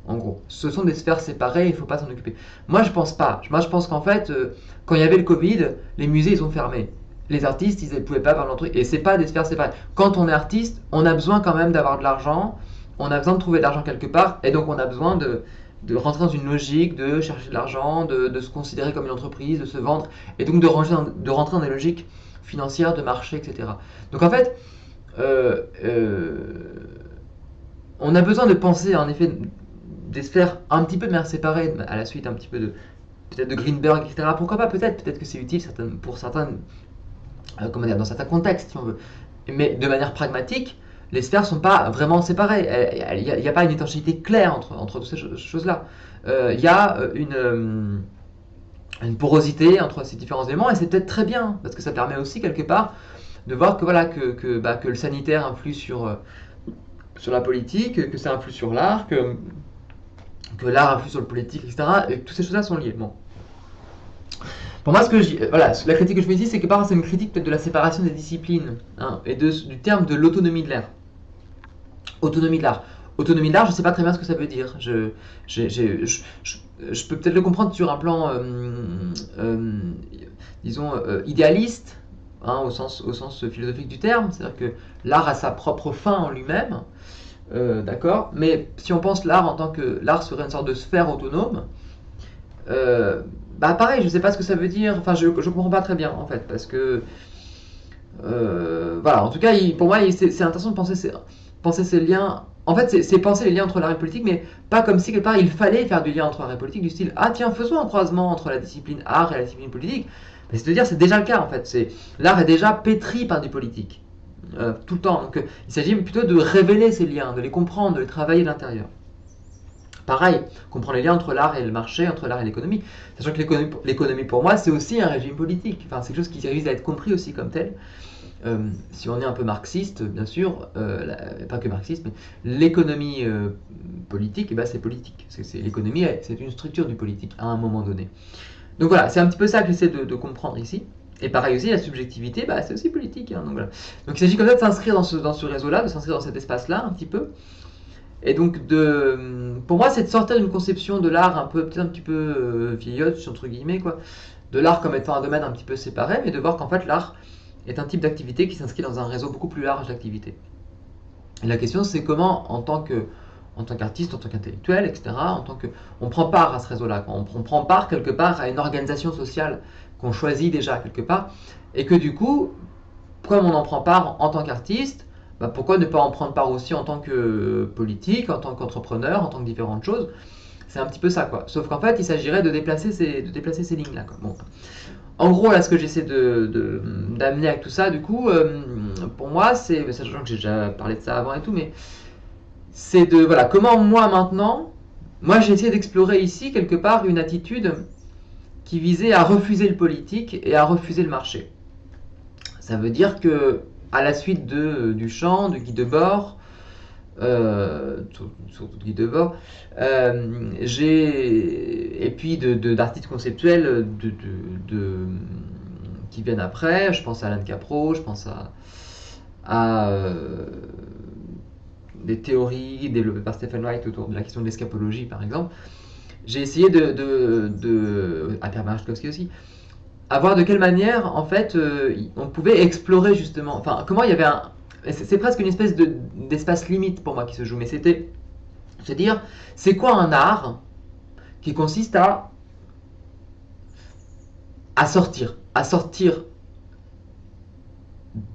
En gros, ce sont des sphères séparées, il ne faut pas s'en occuper. Moi, je pense pas. Moi, je pense qu'en fait, quand il y avait le Covid, les musées ils ont fermé. Les artistes, ils ne pouvaient pas faire leur truc. Et c'est pas des sphères séparées. Quand on est artiste, on a besoin quand même d'avoir de l'argent. On a besoin de trouver de l'argent quelque part. Et donc, on a besoin de rentrer dans une logique de chercher de l'argent, de se considérer comme une entreprise, de se vendre. Et donc, de rentrer dans des logiques financières, de marché, etc. Donc, en fait, euh, euh, on a besoin de penser, en effet, des sphères un petit peu de manière séparée, à la suite un petit peu de peut-être de Greenberg, etc. Pourquoi pas, peut-être que c'est utile pour certains, comment dire, dans certains contextes, si on veut. Mais de manière pragmatique, les sphères ne sont pas vraiment séparées. Il n'y a pas une étanchéité claire entre toutes ces choses-là. Il y a une porosité entre ces différents éléments, et c'est peut-être très bien, parce que ça permet aussi quelque part de voir que, voilà, que le sanitaire influe sur la politique, que ça influe sur l'art, que l'art influe sur le politique, etc. Et que toutes ces choses-là sont liées. Bon. Pour moi, voilà, la critique que je fais ici, c'est que par exemple, c'est une critique peut-être de la séparation des disciplines, hein, et du terme de l'autonomie de l'art. Autonomie de l'art. Autonomie de l'art, je ne sais pas très bien ce que ça veut dire. Je peux peut-être le comprendre sur un plan, disons, idéaliste, hein, au sens philosophique du terme. C'est-à-dire que l'art a sa propre fin en lui-même. D'accord. Mais si on pense l'art en tant que l'art serait une sorte de sphère autonome, bah pareil, je sais pas ce que ça veut dire. Enfin, je comprends pas très bien en fait, parce que voilà. En tout cas, pour moi, c'est intéressant de penser ces liens. En fait, c'est penser les liens entre l'art et la politique, mais pas comme si quelque part il fallait faire du lien entre l'art et la politique, du style ah tiens, faisons un croisement entre la discipline art et la discipline politique. Mais c'est de dire c'est déjà le cas en fait. L'art est déjà pétri par du politique tout le temps. Donc, il s'agit plutôt de révéler ces liens, de les comprendre, de les travailler de l'intérieur. Pareil, comprendre les liens entre l'art et le marché, entre l'art et l'économie. Sachant que l'économie pour moi, c'est aussi un régime politique. Enfin, c'est quelque chose qui risque d'être compris aussi comme tel. Si on est un peu marxiste, bien sûr, pas que marxiste, mais l'économie politique, eh ben, c'est politique. L'économie, c'est une structure du politique à un moment donné. Donc voilà, c'est un petit peu ça que j'essaie de comprendre ici. Et pareil aussi, la subjectivité, bah, c'est aussi politique. Hein, donc, voilà. Donc il s'agit comme ça de s'inscrire dans ce réseau-là, de s'inscrire dans cet espace-là un petit peu. Et donc, pour moi, c'est de sortir d'une conception de l'art peut-être un petit peu vieillotte, entre guillemets, quoi. De l'art comme étant un domaine un petit peu séparé, mais de voir qu'en fait, l'art est un type d'activité qui s'inscrit dans un réseau beaucoup plus large d'activités. Et la question, c'est comment, en tant qu'artiste, en tant qu'intellectuel, etc., on prend part à ce réseau-là, on prend part quelque part à une organisation sociale qu'on choisit déjà quelque part, et que du coup, comme on en prend part en tant qu'artiste, bah pourquoi ne pas en prendre part aussi en tant que politique, en tant qu'entrepreneur, en tant que différentes choses. C'est un petit peu ça, quoi. Sauf qu'en fait, il s'agirait de déplacer ces lignes-là, quoi. Bon. en gros, là, ce que j'essaie d'amener avec tout ça, du coup, pour moi, sachant que j'ai déjà parlé de ça avant et tout, mais c'est de, voilà, comment moi maintenant, moi j'ai essayé d'explorer ici, quelque part, une attitude qui visait à refuser le politique et à refuser le marché. Ça veut dire que, à la suite Duchamp, de Guy Debord, surtout de Guy Debord, et puis d'artistes conceptuels qui viennent après. Je pense à Alain Capro, je pense à des théories développées par Stephen Wright autour de la question de l'escapologie, par exemple. J'ai essayé à Pierre Marchkowski aussi, à voir de quelle manière, en fait, on pouvait explorer justement, enfin, comment il y avait c'est presque une espèce d'espace limite pour moi qui se joue, mais c'était se dire, c'est quoi un art qui consiste à sortir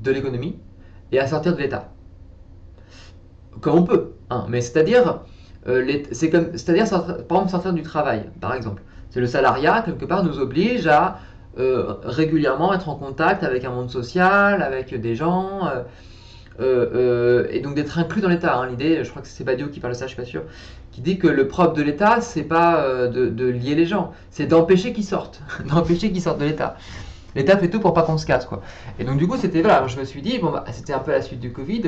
de l'économie et à sortir de l'État, comme on peut, hein, mais c'est-à-dire, c'est-à-dire par exemple sortir du travail, par exemple. C'est le salariat quelque part nous oblige à régulièrement être en contact avec un monde social, avec des gens, et donc d'être inclus dans l'État. Hein. L'idée, je crois que c'est Badiou qui parle de ça, je suis pas sûr, qui dit que le propre de l'État, c'est pas de lier les gens, c'est d'empêcher qu'ils sortent, d'empêcher qu'ils sortent de l'État. L'État fait tout pour pas qu'on se casse, quoi. Et donc du coup, c'était voilà, je me suis dit, bon, bah, c'était un peu la suite du Covid,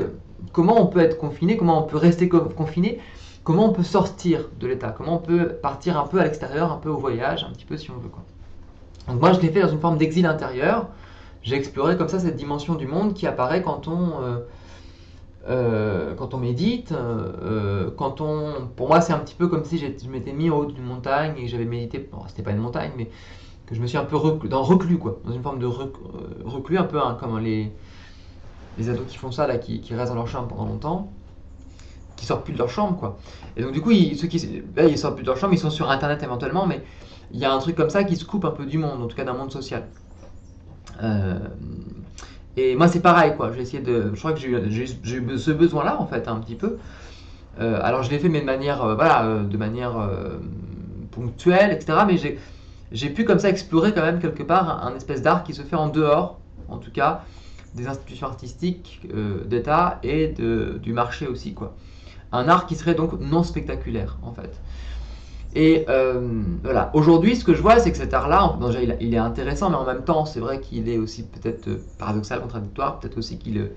comment on peut être confiné, comment on peut rester confiné, comment on peut sortir de l'État, comment on peut partir un peu à l'extérieur, un peu au voyage, un petit peu si on veut, quoi. Donc moi, je l'ai fait dans une forme d'exil intérieur. J'ai exploré comme ça cette dimension du monde qui apparaît quand on médite, pour moi, c'est un petit peu comme si je m'étais mis au haut d'une montagne et que j'avais médité. Bon, c'était pas une montagne, mais que je me suis un peu reclus, quoi, dans une forme de reclus, un peu hein, comme les ados qui font ça, là, qui restent dans leur chambre pendant longtemps, qui sortent plus de leur chambre, quoi. Et donc du coup, ceux qui ils sortent plus de leur chambre, ils sont sur Internet éventuellement, mais il y a un truc comme ça qui se coupe un peu du monde, en tout cas d'un monde social. Euh, et moi, c'est pareil, quoi. Je crois que j'ai eu ce besoin-là, en fait, un petit peu. Alors, je l'ai fait, mais de manière ponctuelle, etc. Mais j'ai pu, comme ça, explorer quand même quelque part un espèce d'art qui se fait en dehors, en tout cas, des institutions artistiques d'État et du marché aussi, quoi. Un art qui serait donc non spectaculaire, en fait. Et voilà, aujourd'hui, ce que je vois, c'est que cet art-là, déjà, il est intéressant, mais en même temps, c'est vrai qu'il est aussi peut-être paradoxal, contradictoire, peut-être aussi qu'il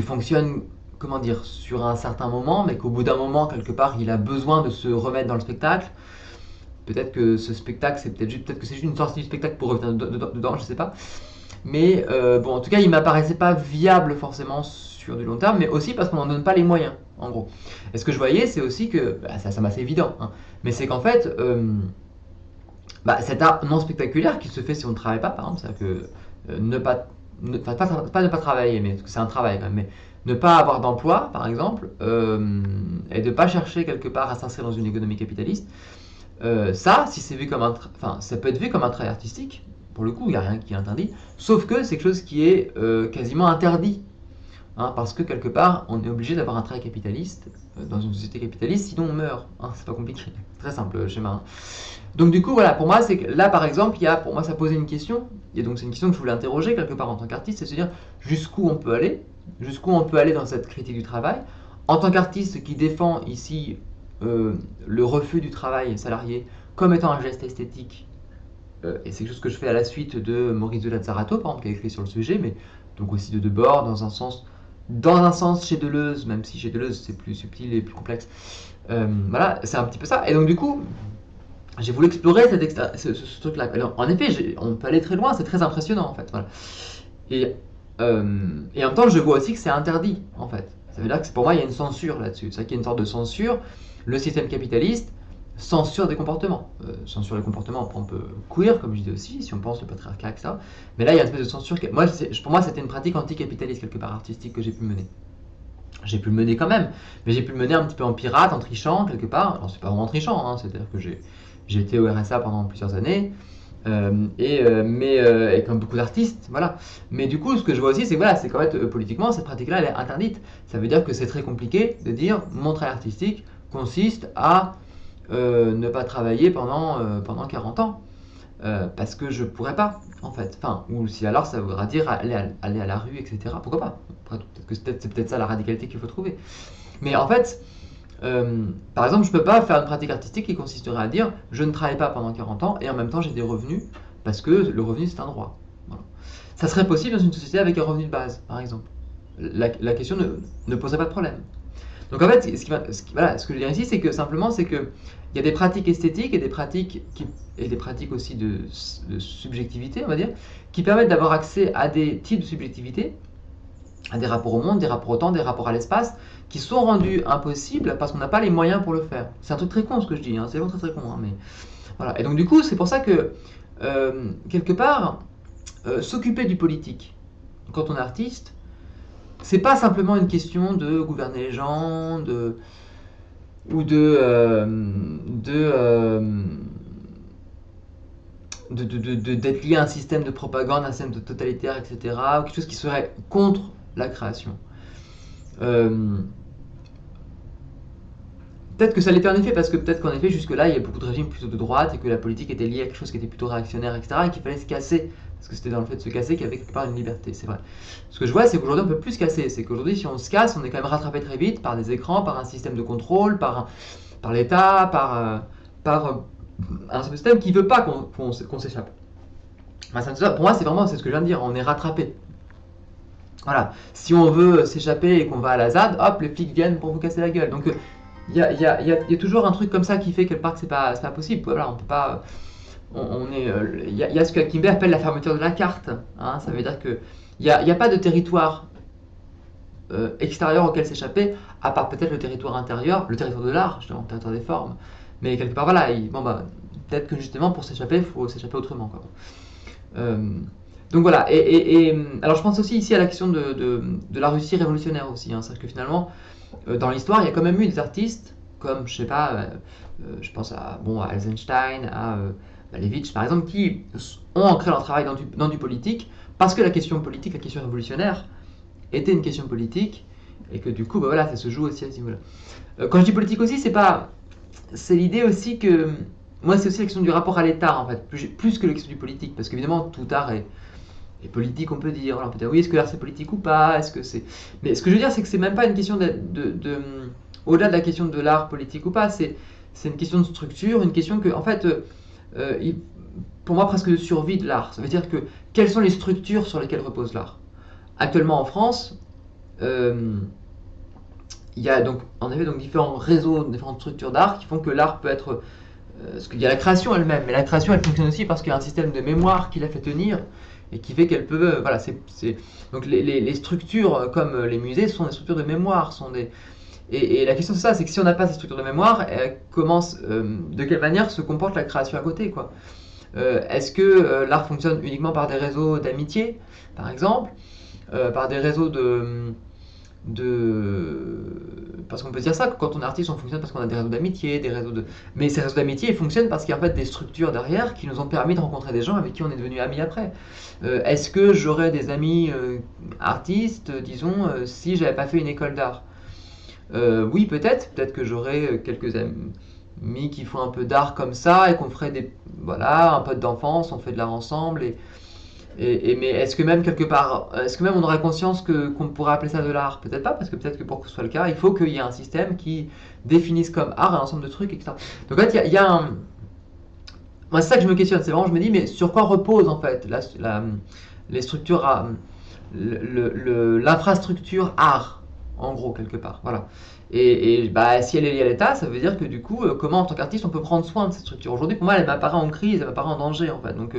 fonctionne, comment dire, sur un certain moment, mais qu'au bout d'un moment, quelque part, il a besoin de se remettre dans le spectacle. Peut-être que ce spectacle, peut-être que c'est juste une sortie du spectacle pour revenir dedans, je sais pas. Mais bon, en tout cas, il m'apparaissait pas viable forcément sur du long terme, mais aussi parce qu'on n'en donne pas les moyens, en gros. Et ce que je voyais, c'est aussi que, bah, ça m'a fait évident, hein, mais c'est qu'en fait, bah, cet art non spectaculaire qui se fait si on ne travaille pas, par exemple, c'est-à-dire que pas ne pas travailler, mais c'est un travail quand même, mais ne pas avoir d'emploi, par exemple, et de ne pas chercher quelque part à s'inscrire dans une économie capitaliste, ça, si c'est vu comme enfin, ça peut être vu comme un travail artistique. Pour le coup, il n'y a rien qui est interdit. Sauf que c'est quelque chose qui est quasiment interdit. Hein, parce que quelque part, on est obligé d'avoir un travail capitaliste dans une société capitaliste, sinon on meurt. Hein, c'est pas compliqué. Très simple le schéma. Hein. Donc du coup, voilà, pour moi, c'est que là, par exemple, pour moi, ça posait une question. Et donc c'est une question que je voulais interroger quelque part en tant qu'artiste, c'est se dire jusqu'où on peut aller, dans cette critique du travail. En tant qu'artiste qui défend ici le refus du travail salarié comme étant un geste esthétique, et c'est quelque chose que je fais à la suite de Maurice de Lazzarato, par exemple, qui a écrit sur le sujet, mais donc aussi de Debord, dans un sens chez Deleuze, même si chez Deleuze c'est plus subtil et plus complexe. Voilà, c'est un petit peu ça. Et donc du coup, j'ai voulu explorer ce truc-là. Alors, en effet, on peut aller très loin, c'est très impressionnant en fait. Voilà. Et, et en même temps, je vois aussi que c'est interdit en fait. Ça veut dire que pour moi, il y a une censure là-dessus. C'est-à-dire qu'il y a une sorte de censure. Le système capitaliste censure des comportements. Censure les comportements, on peut queer, comme je disais aussi, si on pense le patriarcat, etc. Mais là, il y a une espèce de censure. Pour moi, c'était une pratique anticapitaliste, quelque part, artistique, que j'ai pu mener. J'ai pu le mener quand même, mais j'ai pu le mener un petit peu en pirate, en trichant, quelque part. Alors, c'est pas vraiment trichant, hein, c'est-à-dire que j'ai été au RSA pendant plusieurs années, et comme beaucoup d'artistes, voilà. Mais du coup, ce que je vois aussi, c'est que voilà, c'est qu'en fait, politiquement, cette pratique-là, elle est interdite. Ça veut dire que c'est très compliqué de dire mon travail artistique consiste à ne pas travailler pendant 40 ans. parce que je pourrais pas, en fait. Enfin, ou si alors ça voudra dire aller à la rue, etc. Pourquoi pas? Après tout, peut-être que c'est peut-être ça la radicalité qu'il faut trouver. Mais en fait, par exemple, je peux pas faire une pratique artistique qui consisterait à dire je ne travaille pas pendant 40 ans et en même temps j'ai des revenus parce que le revenu c'est un droit. Voilà. Ça serait possible dans une société avec un revenu de base, par exemple. La question ne poserait pas de problème. Donc en fait, voilà, ce que je veux dire ici, c'est que simplement, c'est que il y a des pratiques esthétiques et des pratiques aussi de subjectivité, on va dire, qui permettent d'avoir accès à des types de subjectivité, à des rapports au monde, des rapports au temps, des rapports à l'espace, qui sont rendus impossibles parce qu'on n'a pas les moyens pour le faire. C'est un truc très con ce que je dis, hein, c'est vraiment très très con, hein, mais voilà. Et donc du coup, c'est pour ça que quelque part, s'occuper du politique quand on est artiste, c'est pas simplement une question de gouverner les gens, ou d'être lié à un système de propagande, un système de totalitaire, etc., ou quelque chose qui serait contre la création. Euh, Peut-être que ça l'était en effet, parce que peut-être qu'en effet, jusque-là, il y a beaucoup de régimes plutôt de droite, et que la politique était liée à quelque chose qui était plutôt réactionnaire, etc., et qu'il fallait se casser, parce que c'était dans le fait de se casser qu'il y avait quelque part une liberté, c'est vrai. Ce que je vois, c'est qu'aujourd'hui, on peut plus se casser. C'est qu'aujourd'hui, si on se casse, on est quand même rattrapé très vite par des écrans, par un système de contrôle, par l'État, par un système qui ne veut pas qu'on s'échappe. Enfin, pour moi, c'est ce que je viens de dire, on est rattrapé. Voilà. Si on veut s'échapper et qu'on va à la ZAD, hop, les flics viennent pour vous casser la gueule. Donc, il y a toujours un truc comme ça qui fait quelque part que c'est pas possible. Voilà, on peut pas. Il y a ce que Kimber appelle la fermeture de la carte. Hein, ça veut dire que il y a pas de territoire extérieur auquel s'échapper, à part peut-être le territoire intérieur, le territoire de l'art, justement, le territoire des formes. Mais quelque part, voilà, bon, bah, peut-être que justement pour s'échapper, il faut s'échapper autrement. Quoi. Euh, donc voilà, alors je pense aussi ici à la question de la Russie révolutionnaire aussi. Hein, c'est-à-dire que finalement, dans l'histoire, il y a quand même eu des artistes, comme, je sais pas, je pense à Eisenstein, à Malevich par exemple, qui ont ancré leur travail dans du politique, parce que la question politique, la question révolutionnaire, était une question politique, et que du coup, bah voilà, ça se joue aussi à ce niveau-là. Quand je dis politique aussi, c'est l'idée aussi que, moi c'est aussi la question du rapport à l'État, en fait, plus que la question du politique, parce qu'évidemment, tout art est politique, on peut dire. Alors, on peut dire oui, est-ce que l'art c'est politique ou pas, est-ce que c'est... Mais ce que je veux dire, c'est que c'est même pas une question au-delà de la question de l'art politique ou pas, c'est une question de structure, une question que, en fait, pour moi, presque de survie de l'art. Ça veut dire que, quelles sont les structures sur lesquelles repose l'art? Actuellement en France, il y a donc en effet donc différents réseaux, différentes structures d'art qui font que l'art peut être... parce qu'il y a la création elle-même, mais la création elle fonctionne aussi parce qu'il y a un système de mémoire qui la fait tenir et qui fait qu'elle peut... voilà, donc les structures comme les musées sont des structures de mémoire, et la question c'est ça, c'est que si on n'a pas ces structures de mémoire, de quelle manière se comporte la création à côté, quoi. Est-ce que l'art fonctionne uniquement par des réseaux d'amitié, par exemple, par des réseaux parce qu'on peut dire ça, que quand on est artiste, on fonctionne parce qu'on a des réseaux d'amitié, des réseaux de... Mais ces réseaux d'amitié, ils fonctionnent parce qu'il y a en fait des structures derrière qui nous ont permis de rencontrer des gens avec qui on est devenus amis après. Est-ce que j'aurais des amis artistes, disons, si j'avais pas fait une école d'art? Oui, peut-être que j'aurais quelques amis qui font un peu d'art comme ça et qu'on ferait voilà, un pote d'enfance, on fait de l'art ensemble mais est-ce que même quelque part, est-ce que même on aurait conscience qu'on pourrait appeler ça de l'art? Peut-être pas, parce que peut-être que pour que ce soit le cas, il faut qu'il y ait un système qui définisse comme art un ensemble de trucs, etc. Donc en fait, il y a un... Moi, c'est ça que je me questionne, c'est vraiment, je me dis, mais sur quoi repose en fait les structures, l'infrastructure art, en gros, quelque part, voilà. Bah, si elle est liée à l'État, ça veut dire que du coup, comment en tant qu'artiste on peut prendre soin de cette structure? Aujourd'hui, pour moi, elle m'apparaît en crise, elle m'apparaît en danger, en fait. Donc,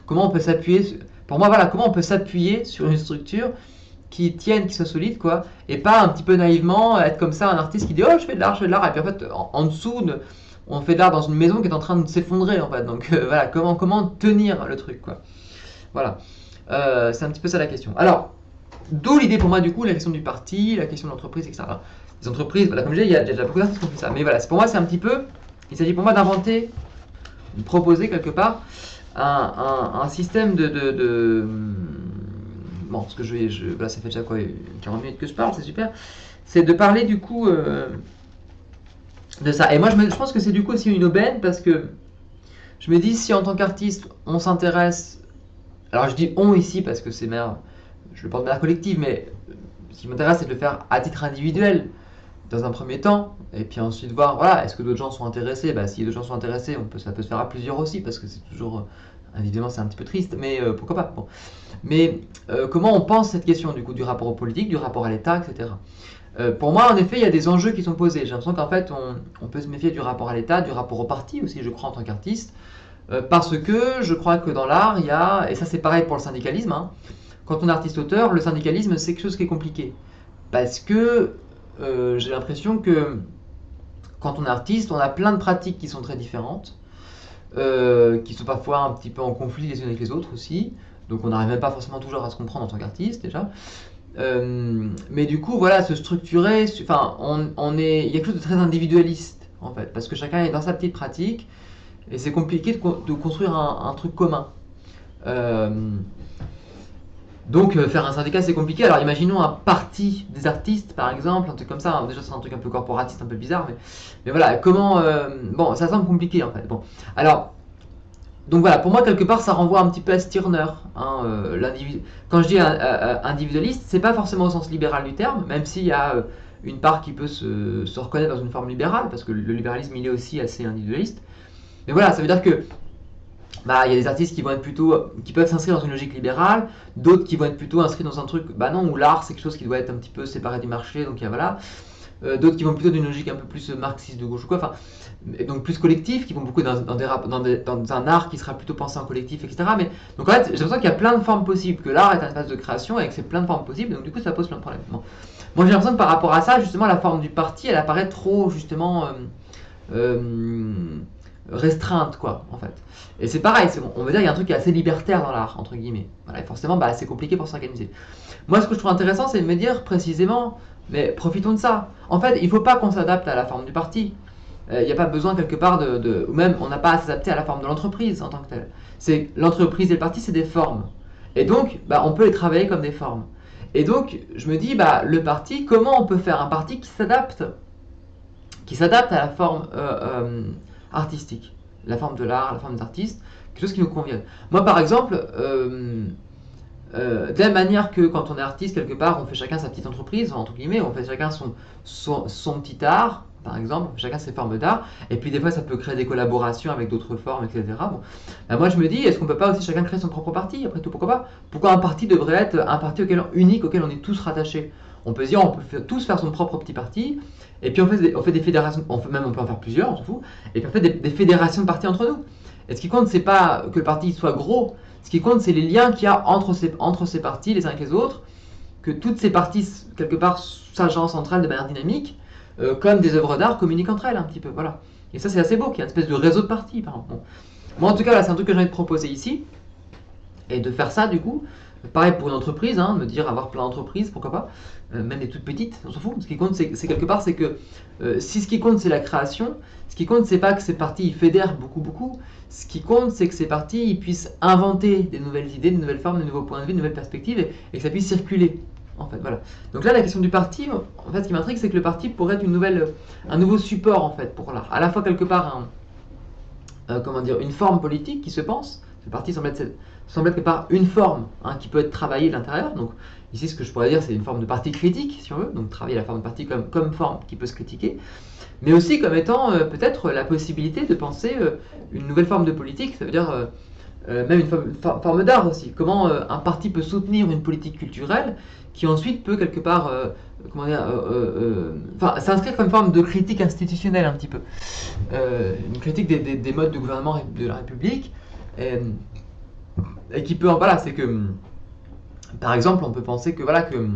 comment on peut s'appuyer, pour moi, voilà, comment on peut s'appuyer sur une structure qui tienne, qui soit solide, quoi, et pas un petit peu naïvement être comme ça, un artiste qui dit oh je fais de l'art, je fais de l'art, et puis en fait en dessous on fait de l'art dans une maison qui est en train de s'effondrer en fait. Donc voilà, comment tenir le truc, quoi. Voilà, c'est un petit peu ça la question. Alors, d'où l'idée pour moi du coup, la question du parti, la question de l'entreprise, etc. Alors, les entreprises, voilà, comme je disais, il y a déjà beaucoup d'artistes qui ont fait ça, mais voilà, pour moi c'est un petit peu, il s'agit pour moi d'inventer, de proposer quelque part un système bon, parce que voilà, ça fait déjà quoi, 40 minutes que je parle, c'est super. C'est de parler du coup de ça. Et moi, je pense que c'est du coup aussi une aubaine parce que je me dis, si en tant qu'artiste, on s'intéresse, alors je dis on ici parce que c'est mère, je le porte de manière collective, mais ce qui m'intéresse, c'est de le faire à titre individuel, dans un premier temps, et puis ensuite voir, voilà, est-ce que d'autres gens sont intéressés? Bah, si d'autres gens sont intéressés, ça peut se faire à plusieurs aussi, parce que c'est toujours, évidemment, c'est un petit peu triste, mais pourquoi pas. Bon. Mais comment on pense cette question, du coup, du rapport aux politiques, du rapport à l'État, etc. Pour moi, en effet, il y a des enjeux qui sont posés. J'ai l'impression qu'en fait, on peut se méfier du rapport à l'État, du rapport au parti aussi, je crois, en tant qu'artiste, parce que je crois que dans l'art, il y a, et ça c'est pareil pour le syndicalisme, hein, quand on est artiste-auteur, le syndicalisme c'est quelque chose qui est compliqué. Parce que j'ai l'impression que quand on est artiste, on a plein de pratiques qui sont très différentes, qui sont parfois un petit peu en conflit les unes avec les autres aussi. Donc on n'arrive même pas forcément toujours à se comprendre en tant qu'artiste déjà. Mais du coup, voilà, se structurer, enfin, il y a quelque chose de très individualiste en fait, parce que chacun est dans sa petite pratique et c'est compliqué de construire un truc commun. Euh, donc faire un syndicat c'est compliqué. Alors imaginons un parti des artistes par exemple, un truc comme ça. Déjà c'est un truc un peu corporatiste, un peu bizarre, mais voilà, comment... bon, ça semble compliqué en fait. Bon, alors, donc voilà, pour moi quelque part ça renvoie un petit peu à Stirner. Hein, quand je dis individualiste, c'est pas forcément au sens libéral du terme, même s'il y a une part qui peut se reconnaître dans une forme libérale, parce que le libéralisme il est aussi assez individualiste. Mais voilà, ça veut dire que bah, il y a des artistes qui vont être plutôt, qui peuvent s'inscrire dans une logique libérale, d'autres qui vont être plutôt inscrits dans un truc, bah non, où l'art c'est quelque chose qui doit être un petit peu séparé du marché, donc voilà. D'autres qui vont plutôt d'une logique un peu plus marxiste de gauche ou quoi, enfin, et donc plus collectif, qui vont beaucoup dans un art qui sera plutôt pensé en collectif, etc. Mais donc en fait, j'ai l'impression qu'il y a plein de formes possibles, que l'art est un espace de création et que c'est plein de formes possibles, donc du coup ça pose plein de problèmes. Bon. Moi j'ai l'impression que par rapport à ça, justement, la forme du parti, elle apparaît trop justement restreinte, quoi, en fait. Et c'est pareil, on va dire qu'il y a un truc qui est assez libertaire dans l'art, entre guillemets. Voilà, et forcément, bah, c'est compliqué pour s'organiser. Moi, ce que je trouve intéressant, c'est de me dire précisément, mais profitons de ça. En fait, il ne faut pas qu'on s'adapte à la forme du parti. Il n'y a pas besoin quelque part ou même on n'a pas à s'adapter à la forme de l'entreprise en tant que telle. C'est l'entreprise et le parti, c'est des formes. Et donc, bah, on peut les travailler comme des formes. Et donc, je me dis, bah, le parti, comment on peut faire un parti qui s'adapte à la forme artistique, la forme de l'art, la forme d'artiste, quelque chose qui nous convienne. Moi, par exemple, de la même manière que quand on est artiste, quelque part, on fait chacun sa petite entreprise, entre guillemets, on fait chacun son petit art, par exemple, on fait chacun ses formes d'art, et puis des fois ça peut créer des collaborations avec d'autres formes, etc. Bon. Ben moi je me dis, est-ce qu'on peut pas aussi chacun créer son propre parti, après tout, pourquoi pas? Pourquoi un parti devrait être un parti unique auquel on est tous rattachés? On peut se dire, on peut tous faire son propre petit parti, et puis on fait des fédérations, on peut en faire plusieurs, on s'en fout, et puis on fait des fédérations de partis entre nous. Et ce qui compte, c'est pas que le parti soit gros, ce qui compte, c'est les liens qu'il y a entre ces partis, les uns avec les autres, que toutes ces parties, quelque part, s'agencent entre elles de manière dynamique, comme des œuvres d'art communiquent entre elles un petit peu. Voilà. Et ça, c'est assez beau, qu'il y a une espèce de réseau de parties, par exemple. Bon. Moi, en tout cas, là, c'est un truc que j'ai envie de proposer ici, et de faire ça, du coup. Pareil pour une entreprise, hein, me dire avoir plein d'entreprises, pourquoi pas, même des toutes petites, on s'en fout. Ce qui compte, c'est quelque part, c'est que si ce qui compte, c'est la création, ce qui compte, c'est pas que ces parties fédèrent beaucoup. Ce qui compte, c'est que ces parties ils puissent inventer des nouvelles idées, de nouvelles formes, de nouveaux points de vue, de nouvelles perspectives, et que ça puisse circuler. En fait, voilà. Donc là, la question du parti, en fait, ce qui m'intrigue, c'est que le parti pourrait être un nouveau support en fait pour l'art. À la fois quelque part comment dire, une forme politique qui se pense. Le parti semble être quelque part une forme hein, qui peut être travaillée de l'intérieur. Donc ici, ce que je pourrais dire, c'est une forme de parti critique, si on veut. Donc travailler la forme de parti comme forme qui peut se critiquer, mais aussi comme étant peut-être la possibilité de penser une nouvelle forme de politique. Ça veut dire même une forme d'art aussi. Comment un parti peut soutenir une politique culturelle qui ensuite peut quelque part comment dire, s'inscrire comme une forme de critique institutionnelle un petit peu. Une critique des modes de gouvernement de la République. Et qui peut, voilà, c'est que, par exemple, on peut penser que, voilà, que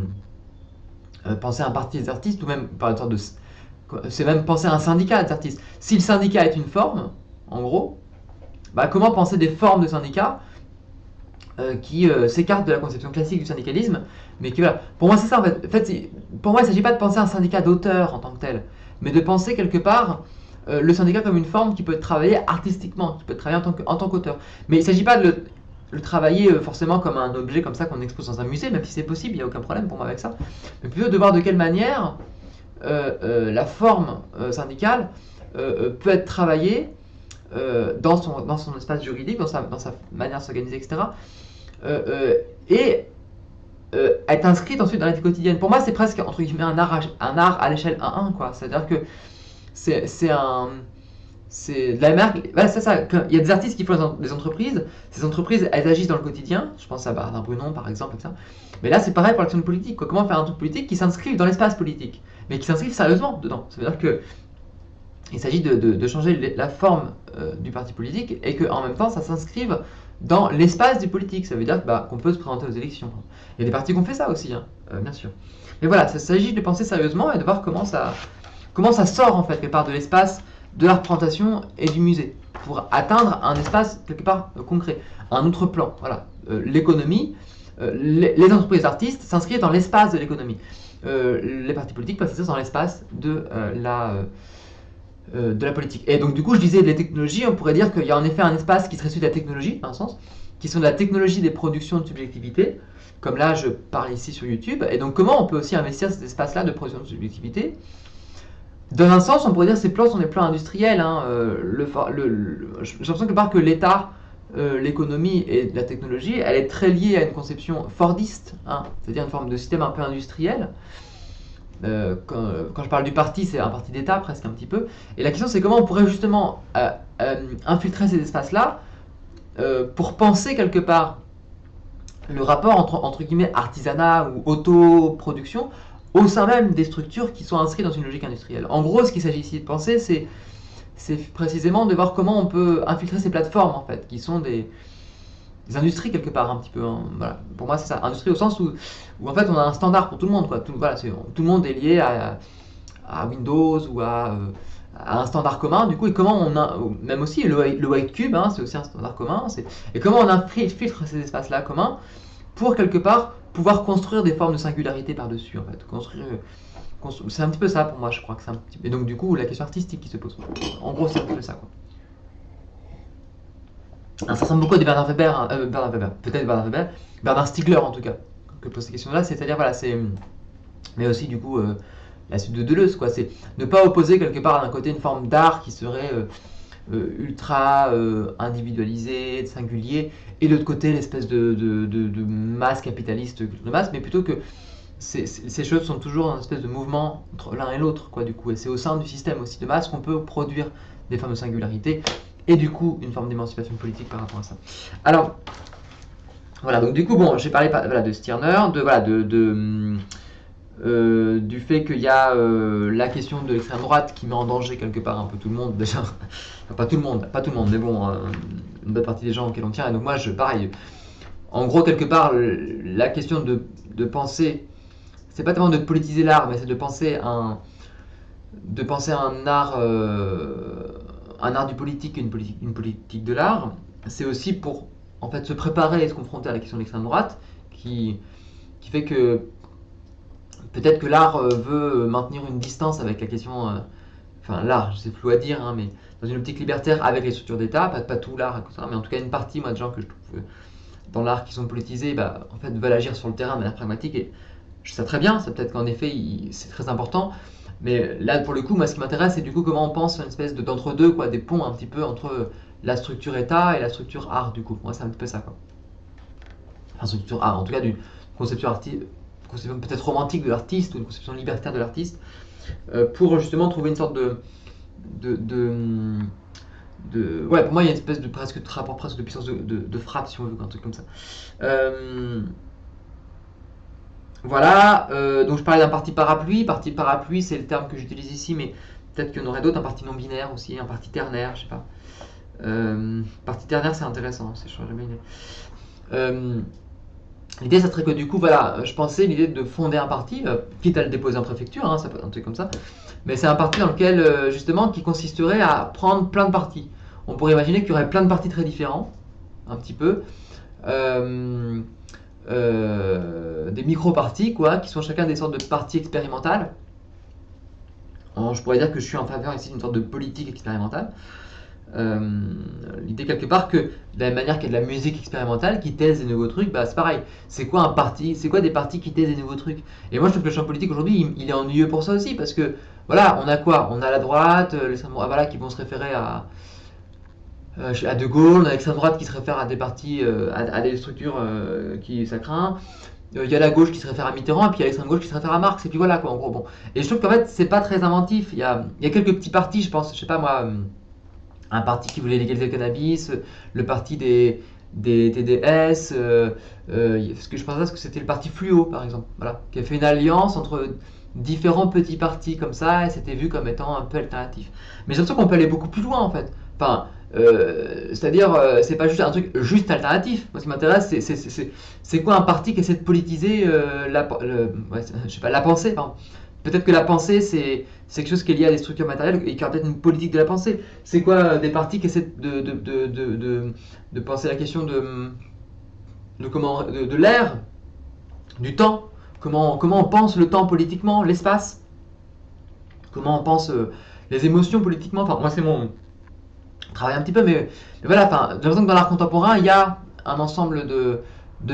penser à un parti des artistes, ou même par une sorte de, c'est même penser à un syndicat des artistes. Si le syndicat est une forme, en gros, bah, comment penser des formes de syndicats qui s'écartent de la conception classique du syndicalisme, mais qui, voilà, pour moi c'est ça en fait. Pour moi il ne s'agit pas de penser à un syndicat d'auteurs en tant que tel, mais de penser quelque part le syndicat comme une forme qui peut être travaillée artistiquement, qui peut être travaillée en tant qu'auteur. Mais il ne s'agit pas de le travailler forcément comme un objet comme ça qu'on expose dans un musée, même si c'est possible, il n'y a aucun problème pour moi avec ça, mais plutôt de voir de quelle manière la forme syndicale peut être travaillée dans son espace juridique, dans sa manière de s'organiser, etc. Et être inscrite ensuite dans la vie quotidienne. Pour moi, c'est presque, entre guillemets, un art à l'échelle 1-1, quoi. C'est-à-dire que c'est un... C'est de la marque. Voilà, c'est ça. Il y a des artistes qui font des entreprises. Ces entreprises, elles agissent dans le quotidien. Je pense à Bernard Brunon, par exemple, etc. Mais là, c'est pareil pour l'action politique, quoi. Comment faire un truc politique qui s'inscrive dans l'espace politique, mais qui s'inscrive sérieusement dedans. Ça veut dire que il s'agit de changer la forme du parti politique et qu'en même temps, ça s'inscrive dans l'espace du politique. Ça veut dire qu'on peut se présenter aux élections. Il y a des partis qui ont fait ça aussi, hein, bien sûr. Mais voilà, ça s'agit de penser sérieusement et de voir comment ça sort en fait quelque part de l'espace de la représentation et du musée pour atteindre un espace quelque part concret, un autre plan. Voilà, l'économie, les entreprises artistes s'inscrivent dans l'espace de l'économie. Les partis politiques peuvent s'inscrire dans l'espace de la politique. Et donc du coup, je disais les technologies, on pourrait dire qu'il y a en effet un espace qui serait celui de la technologie, dans un sens, qui sont de la technologie des productions de subjectivité, comme là je parle ici sur YouTube. Et donc comment on peut aussi investir cet espace-là de production de subjectivité? Dans un sens, on pourrait dire que ces plans sont des plans industriels. Hein. J'ai l'impression quelque part que l'État, l'économie et la technologie, elle est très liée à une conception fordiste, hein, c'est-à-dire une forme de système un peu industriel. Quand je parle du parti, c'est un parti d'État presque un petit peu. Et la question c'est comment on pourrait justement infiltrer ces espaces-là pour penser quelque part le rapport entre guillemets artisanat ou autoproduction au sein même des structures qui sont inscrites dans une logique industrielle. En gros, ce qu'il s'agit ici de penser, c'est précisément de voir comment on peut infiltrer ces plateformes en fait, qui sont des industries quelque part un petit peu. Hein. Voilà. Pour moi, c'est ça, industrie au sens où en fait on a un standard pour tout le monde. Quoi. Tout le monde est lié à Windows ou à un standard commun. Du coup, et comment on a, même aussi le white cube, hein, c'est aussi un standard commun. Et comment on infiltre ces espaces-là communs pour quelque part pouvoir construire des formes de singularité par-dessus, en fait. C'est un petit peu ça pour moi, je crois que c'est un petit peu... Et donc du coup, la question artistique qui se pose. En gros, c'est un petit peu ça, quoi. Alors, ça ressemble beaucoup à des Bernard Weber, hein, Bernard Weber, peut-être Bernard Weber, Bernard Stiegler en tout cas, que pose ces questions-là, c'est-à-dire, voilà, c'est... Mais aussi, du coup, la suite de Deleuze, quoi, c'est ne pas opposer quelque part d'un côté une forme d'art qui serait ultra individualisé, singulier, et de l'autre côté l'espèce de masse capitaliste de masse, mais plutôt que ces choses sont toujours dans une espèce de mouvement entre l'un et l'autre, quoi, du coup, et c'est au sein du système aussi de masse qu'on peut produire des formes de singularité, et du coup une forme d'émancipation politique par rapport à ça. Alors, voilà, donc du coup, bon, j'ai parlé voilà, de Stirner, du fait qu'il y a la question de l'extrême droite qui met en danger quelque part un peu tout le monde déjà, enfin, pas tout le monde, mais bon, une bonne partie des gens auxquels on tient. Et donc moi, pareil, en gros quelque part, la question de penser, c'est pas tellement de politiser l'art, mais c'est de penser un art du politique, une politique de l'art. C'est aussi pour en fait se préparer et se confronter à la question de l'extrême droite, qui fait que peut-être que l'art veut maintenir une distance avec la question, enfin l'art, c'est flou à dire, hein, mais dans une optique libertaire avec les structures d'État, pas tout l'art, etc., mais en tout cas une partie, moi, de gens que je trouve dans l'art qui sont politisés, en fait, veulent agir sur le terrain de manière pragmatique, et je sais très bien, c'est peut-être qu'en effet, c'est très important, mais là, pour le coup, moi, ce qui m'intéresse, c'est du coup comment on pense une espèce d'entre-deux, quoi, des ponts un petit peu entre la structure État et la structure art, du coup. Moi, c'est un petit peu ça, quoi. Enfin, structure art, en tout cas, d'une conception peut-être romantique de l'artiste ou une conception libertaire de l'artiste, pour justement trouver une sorte ouais, pour moi il y a une espèce de rapport presque de puissance de frappe, si on veut, un truc comme ça. Voilà, donc je parlais d'un parti parapluie. Parti parapluie, c'est le terme que j'utilise ici, mais peut-être qu'il y en aurait d'autres. Un parti non binaire aussi, un parti ternaire, je sais pas. Parti ternaire, c'est intéressant, je n'aurais jamais idée. L'idée, ça serait que du coup, voilà, je pensais l'idée de fonder un parti, quitte à le déposer en préfecture, hein, ça peut être un truc comme ça, mais c'est un parti dans lequel, justement, qui consisterait à prendre plein de partis. On pourrait imaginer qu'il y aurait plein de partis très différents, un petit peu, des micro-partis, quoi, qui sont chacun des sortes de partis expérimentales. Je pourrais dire que je suis en faveur ici d'une sorte de politique expérimentale. L'idée quelque part que de la même manière qu'il y a de la musique expérimentale qui thèse des nouveaux trucs, c'est pareil. C'est quoi un parti? C'est quoi des partis qui thèsent des nouveaux trucs? Et moi je trouve que le champ politique aujourd'hui il est ennuyeux pour ça aussi, parce que voilà, on a quoi? On a la droite, les voilà, qui vont se référer à De Gaulle, on a l'extrême droite qui se réfère à des partis, à des structures qui ça craint. Il y a la gauche qui se réfère à Mitterrand, et puis il y a l'extrême gauche qui se réfère à Marx, et puis voilà quoi, en gros. Bon. Et je trouve qu'en fait, c'est pas très inventif. Il y a quelques petits partis, je pense, je sais pas moi, un parti qui voulait légaliser le cannabis, le parti des TDS, ce que je pensais que c'était le parti Fluo, par exemple, voilà, qui a fait une alliance entre différents petits partis comme ça, et c'était vu comme étant un peu alternatif. Mais j'ai l'impression qu'on peut aller beaucoup plus loin, en fait. Enfin, c'est-à-dire, c'est pas juste un truc juste alternatif. Moi, ce qui m'intéresse, c'est quoi un parti qui essaie de politiser je sais pas, la pensée, pardon. Peut-être que la pensée, c'est quelque chose qui est lié à des structures matérielles et qui a peut-être une politique de la pensée. C'est quoi des partis qui essaient de penser la question de l'air, du temps, comment on pense le temps politiquement, l'espace, comment on pense les émotions politiquement. Enfin, moi, c'est mon travail un petit peu, mais voilà, enfin, j'ai l'impression que dans l'art contemporain, il y a un ensemble de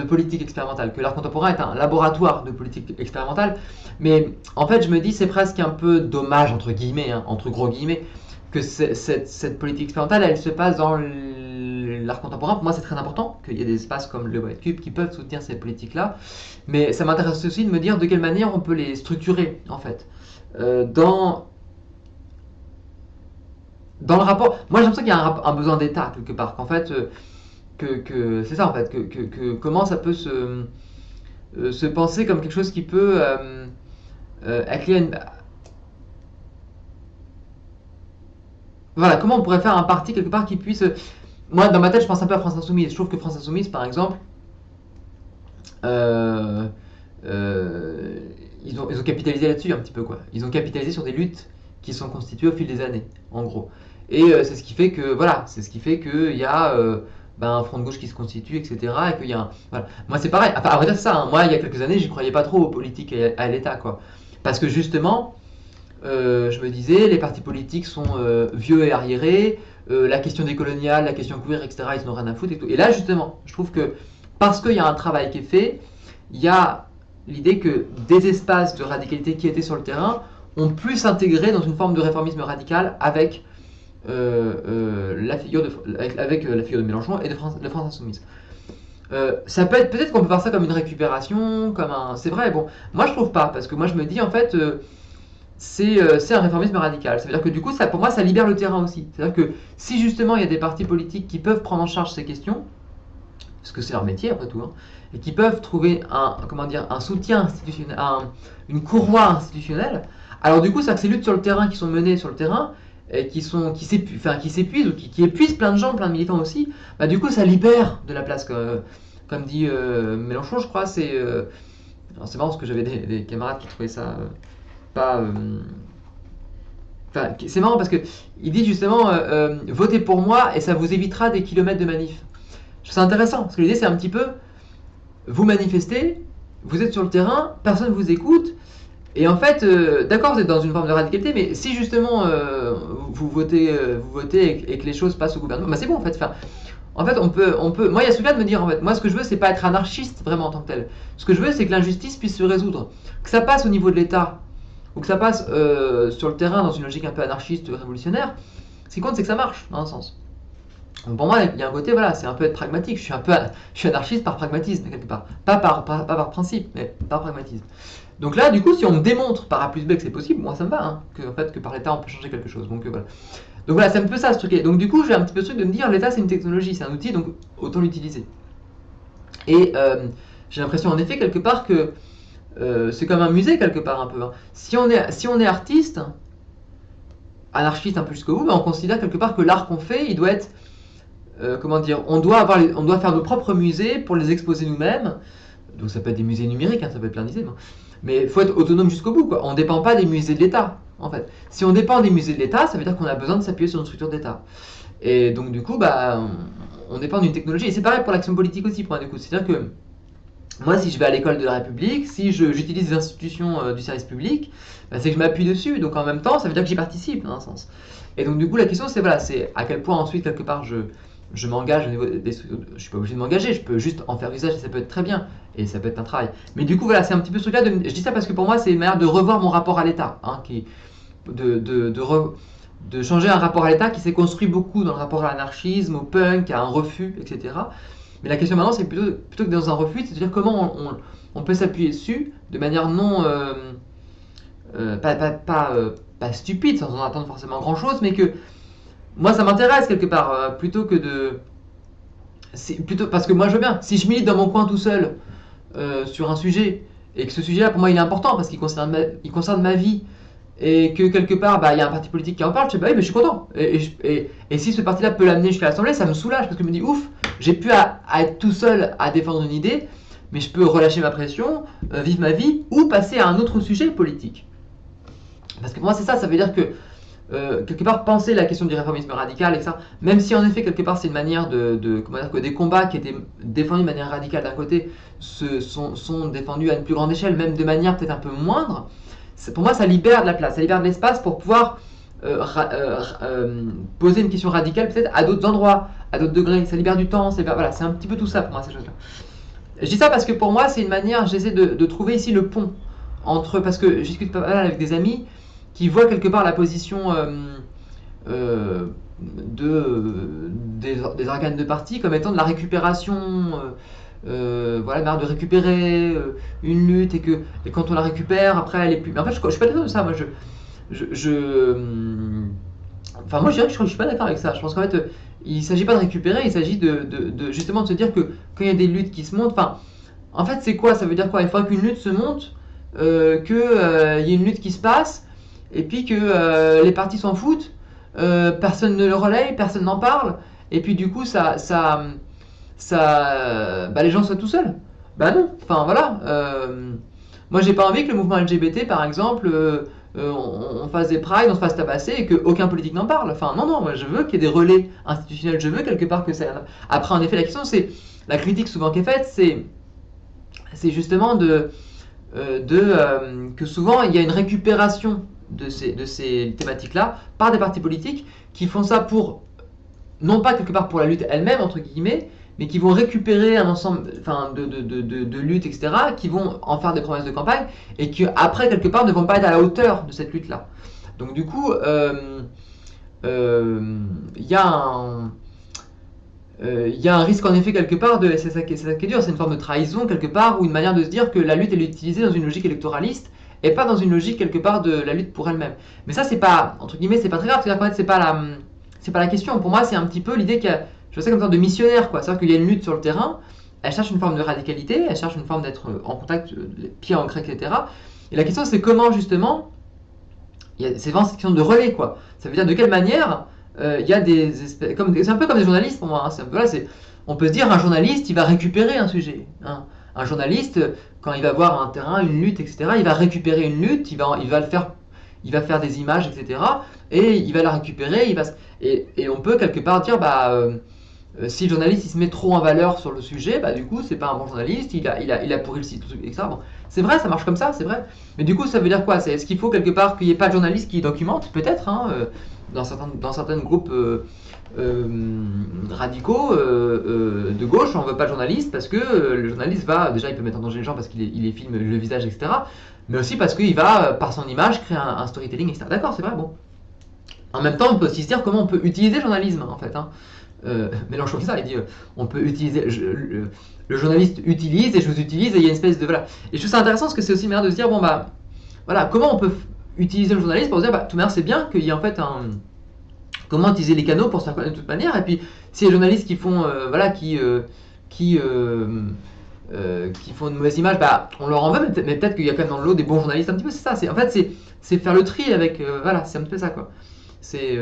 politique expérimentale, que l'art contemporain est un laboratoire de politique expérimentale. Mais en fait, je me dis, c'est presque un peu dommage, entre guillemets, hein, entre gros guillemets, que cette politique expérimentale, elle se passe dans l'art contemporain. Pour moi, c'est très important qu'il y ait des espaces comme le White Cube qui peuvent soutenir cette politique-là. Mais ça m'intéresse aussi de me dire de quelle manière on peut les structurer, en fait. Dans le rapport, moi j'ai l'impression qu'il y a un besoin d'État quelque part, qu'en fait, c'est ça en fait, comment ça peut se penser comme quelque chose qui peut être lié à voilà, comment on pourrait faire un parti quelque part qui puisse. Moi dans ma tête je pense un peu à France Insoumise, je trouve que France Insoumise par exemple, euh, euh, ils ont capitalisé là-dessus un petit peu quoi. Ils ont capitalisé sur des luttes qui sont constituées au fil des années, en gros. Et c'est ce qui fait que voilà, c'est ce qui fait qu'il y a un front de gauche qui se constitue, etc. Et qu'il y a voilà. Moi c'est pareil. Enfin, à vrai dire ça. Hein. Moi il y a quelques années, j'y croyais pas trop aux politiques et à l'État quoi. Parce que justement, je me disais, les partis politiques sont vieux et arriérés. La question des coloniales, la question queer, etc. Ils n'ont rien à foutre et tout. Et là justement, je trouve que parce qu'il y a un travail qui est fait, il y a l'idée que des espaces de radicalité qui étaient sur le terrain ont pu s'intégrer dans une forme de réformisme radical avec la figure avec la figure de Mélenchon et de France Insoumise. Ça peut être peut-être qu'on peut voir ça comme une récupération, comme un. C'est vrai, bon, moi je trouve pas, parce que moi je me dis en fait, c'est un réformisme radical. Ça veut dire que du coup, ça, pour moi, ça libère le terrain aussi. C'est-à-dire que si justement il y a des partis politiques qui peuvent prendre en charge ces questions, parce que c'est leur métier après tout, hein, et qui peuvent trouver comment dire, un soutien institutionnel, une courroie institutionnelle. Alors du coup, ça que ces luttes sur le terrain qui sont menées sur le terrain, et qui s'épuisent ou qui épuisent plein de gens, plein de militants aussi, bah du coup ça libère de la place. Comme dit Mélenchon, je crois, c'est marrant parce que j'avais des camarades qui trouvaient ça pas. Enfin, c'est marrant parce que il dit justement votez pour moi et ça vous évitera des kilomètres de manif. Je trouve ça intéressant parce que l'idée c'est un petit peu vous manifestez, vous êtes sur le terrain, personne ne vous écoute, et en fait, d'accord, vous êtes dans une forme de radicalité, mais si justement vous votez et que les choses passent au gouvernement, bah c'est bon en fait. Enfin, en fait, on peut. Moi, il y a ce cas de me dire en fait, moi, ce que je veux, c'est pas être anarchiste vraiment en tant que tel. Ce que je veux, c'est que l'injustice puisse se résoudre, que ça passe au niveau de l'État ou que ça passe sur le terrain dans une logique un peu anarchiste, révolutionnaire. Ce qui compte, c'est que ça marche dans un sens. Donc pour moi, il y a un côté, voilà, c'est un peu être pragmatique. Je suis anarchiste par pragmatisme, quelque part. Pas par principe, mais par pragmatisme. Donc là, du coup, si on me démontre par A plus B que c'est possible, moi ça me va, hein, que, en fait, que par l'État on peut changer quelque chose. Donc voilà. Donc voilà, c'est un peu ça ce truc. Donc du coup, j'ai un petit peu ce truc de me dire, l'État c'est une technologie, c'est un outil, donc autant l'utiliser. Et j'ai l'impression en effet quelque part que c'est comme un musée quelque part un peu. Hein. Si on est artiste, anarchiste un peu jusqu'au bout, ben, on considère quelque part que l'art qu'on fait, il doit être comment dire, on doit faire nos propres musées pour les exposer nous-mêmes. Donc ça peut être des musées numériques, hein, ça peut être plein d'idées. Mais il faut être autonome jusqu'au bout. Quoi. On ne dépend pas des musées de l'État, en fait. Si on dépend des musées de l'État, ça veut dire qu'on a besoin de s'appuyer sur une structure d'État. Et donc du coup, bah, on dépend d'une technologie. Et c'est pareil pour l'action politique aussi, pour un coup. C'est-à-dire que moi, si je vais à l'école de la République, si j'utilise les institutions du service public, bah, c'est que je m'appuie dessus. Donc en même temps, ça veut dire que j'y participe, dans un sens. Et donc du coup, la question, c'est voilà, c'est à quel point ensuite, quelque part, je m'engage au niveau des structures. Je suis pas obligé de m'engager, je peux juste en faire usage et ça peut être très bien. Et ça peut être un travail. Mais du coup, voilà, c'est un petit peu ce truc-là. Je dis ça parce que pour moi, c'est une manière de revoir mon rapport à l'État. Hein, de de changer un rapport à l'État qui s'est construit beaucoup dans le rapport à l'anarchisme, au punk, à un refus, etc. Mais la question maintenant, c'est plutôt que dans un refus, c'est de dire comment on peut s'appuyer dessus de manière non pas stupide, sans en attendre forcément grand chose, mais que moi ça m'intéresse quelque part, plutôt que de. Plutôt, parce que moi je veux bien, si je milite dans mon coin tout seul sur un sujet, et que ce sujet-là pour moi il est important parce qu'il concerne ma vie, et que quelque part bah, il y a un parti politique qui en parle, je sais bah oui, mais je suis content. Et si ce parti-là peut l'amener jusqu'à l'Assemblée, ça me soulage parce que je me dis ouf, j'ai pu à être tout seul à défendre une idée, mais je peux relâcher ma pression, vivre ma vie ou passer à un autre sujet politique. Parce que pour moi c'est ça, ça veut dire que quelque part penser la question du réformisme radical et ça, même si en effet quelque part c'est une manière comment dire, que des combats qui étaient défendus de manière radicale d'un côté sont défendus à une plus grande échelle, même de manière peut-être un peu moindre, pour moi ça libère de la place, ça libère de l'espace pour pouvoir poser une question radicale peut-être à d'autres endroits, à d'autres degrés, ça libère du temps, voilà, c'est un petit peu tout ça pour moi ces choses-là. Je dis ça parce que pour moi c'est une manière, j'essaie de trouver ici le pont entre, parce que je discute pas mal avec des amis qui voient quelque part la position euh, des organes de parti comme étant de la récupération, voilà, la manière de récupérer une lutte et quand on la récupère, après elle est plus. Mais en fait, je suis pas d'accord de ça. Moi, enfin, moi, je dirais que je suis pas d'accord avec ça. Je pense qu'en fait, il s'agit pas de récupérer, il s'agit justement de se dire que quand il y a des luttes qui se montent, enfin, en fait, c'est quoi? Ça veut dire quoi? Il faudra qu'une lutte se monte, qu'il y ait une lutte qui se passe, et puis que les partis s'en foutent, personne ne le relaye, personne n'en parle, et puis du coup, bah, les gens soient tout seuls. Bah non, enfin voilà. Moi, j'ai pas envie que le mouvement LGBT, par exemple, on fasse des prides, on se fasse tabasser et qu'aucun politique n'en parle. Enfin, non, non, moi je veux qu'il y ait des relais institutionnels, je veux quelque part que ça. Après, en effet, la question, c'est. La critique souvent qui est faite, c'est justement que souvent il y a une récupération de ces thématiques-là par des partis politiques qui font ça pour, non pas quelque part pour la lutte elle-même, entre guillemets, mais qui vont récupérer un ensemble enfin, de luttes, etc., qui vont en faire des promesses de campagne, et qui après, quelque part, ne vont pas être à la hauteur de cette lutte-là. Donc du coup, y a un... il y a un risque en effet quelque part c'est ça qui est dur, c'est une forme de trahison quelque part, ou une manière de se dire que la lutte elle est utilisée dans une logique électoraliste et pas dans une logique quelque part de la lutte pour elle-même. Mais ça c'est pas, entre guillemets, c'est pas très grave, c'est-à-dire qu'en fait c'est pas la question. Pour moi c'est un petit peu l'idée qu'il y a, je vois ça comme une sorte de missionnaire quoi, c'est-à-dire qu'il y a une lutte sur le terrain, elle cherche une forme de radicalité, elle cherche une forme d'être en contact, les pieds ancrés, etc. Et la question c'est comment justement, c'est vraiment cette question de relais quoi. Ça veut dire de quelle manière il y a des espèces, c'est un peu comme des journalistes pour moi. Hein, c'est un peu là, on peut se dire un journaliste, il va récupérer un sujet. Hein. Un journaliste, quand il va voir un terrain, une lutte, etc., il va récupérer une lutte, il va faire des images, etc., et il va la récupérer, et on peut quelque part dire, bah, si le journaliste il se met trop en valeur sur le sujet, bah du coup c'est pas un bon journaliste, il a pourri le site, etc. Bon, c'est vrai, ça marche comme ça, c'est vrai. Mais du coup ça veut dire quoi? Est-ce qu'il faut quelque part qu'il n'y ait pas de journaliste qui documente? Peut-être, hein, dans certains groupes radicaux de gauche, on veut pas de journaliste parce que le journaliste déjà il peut mettre en danger les gens parce qu'il les filme le visage, etc. Mais aussi parce qu'il va, par son image, créer un storytelling, etc. D'accord, c'est vrai, bon. En même temps, on peut aussi se dire comment on peut utiliser le journalisme, en fait. Hein. Mélenchon fait ça, il dit on peut utiliser, le journaliste utilise et je vous utilise et il y a une espèce de. Voilà. Et je trouve ça intéressant parce que c'est aussi une manière de se dire bon, bah, voilà, comment on peut utiliser le journaliste pour se dire, bah, tout manière, c'est bien qu'il y ait en fait un. Comment utiliser les canaux pour se faire connaître de toute manière, et puis si les journalistes qui font. Voilà, qui font une mauvaise image, bah, on leur en veut, mais peut-être qu'il y a quand même dans le lot des bons journalistes un petit peu, c'est ça. En fait, c'est faire le tri avec. Voilà, c'est un petit peu ça, quoi. C'est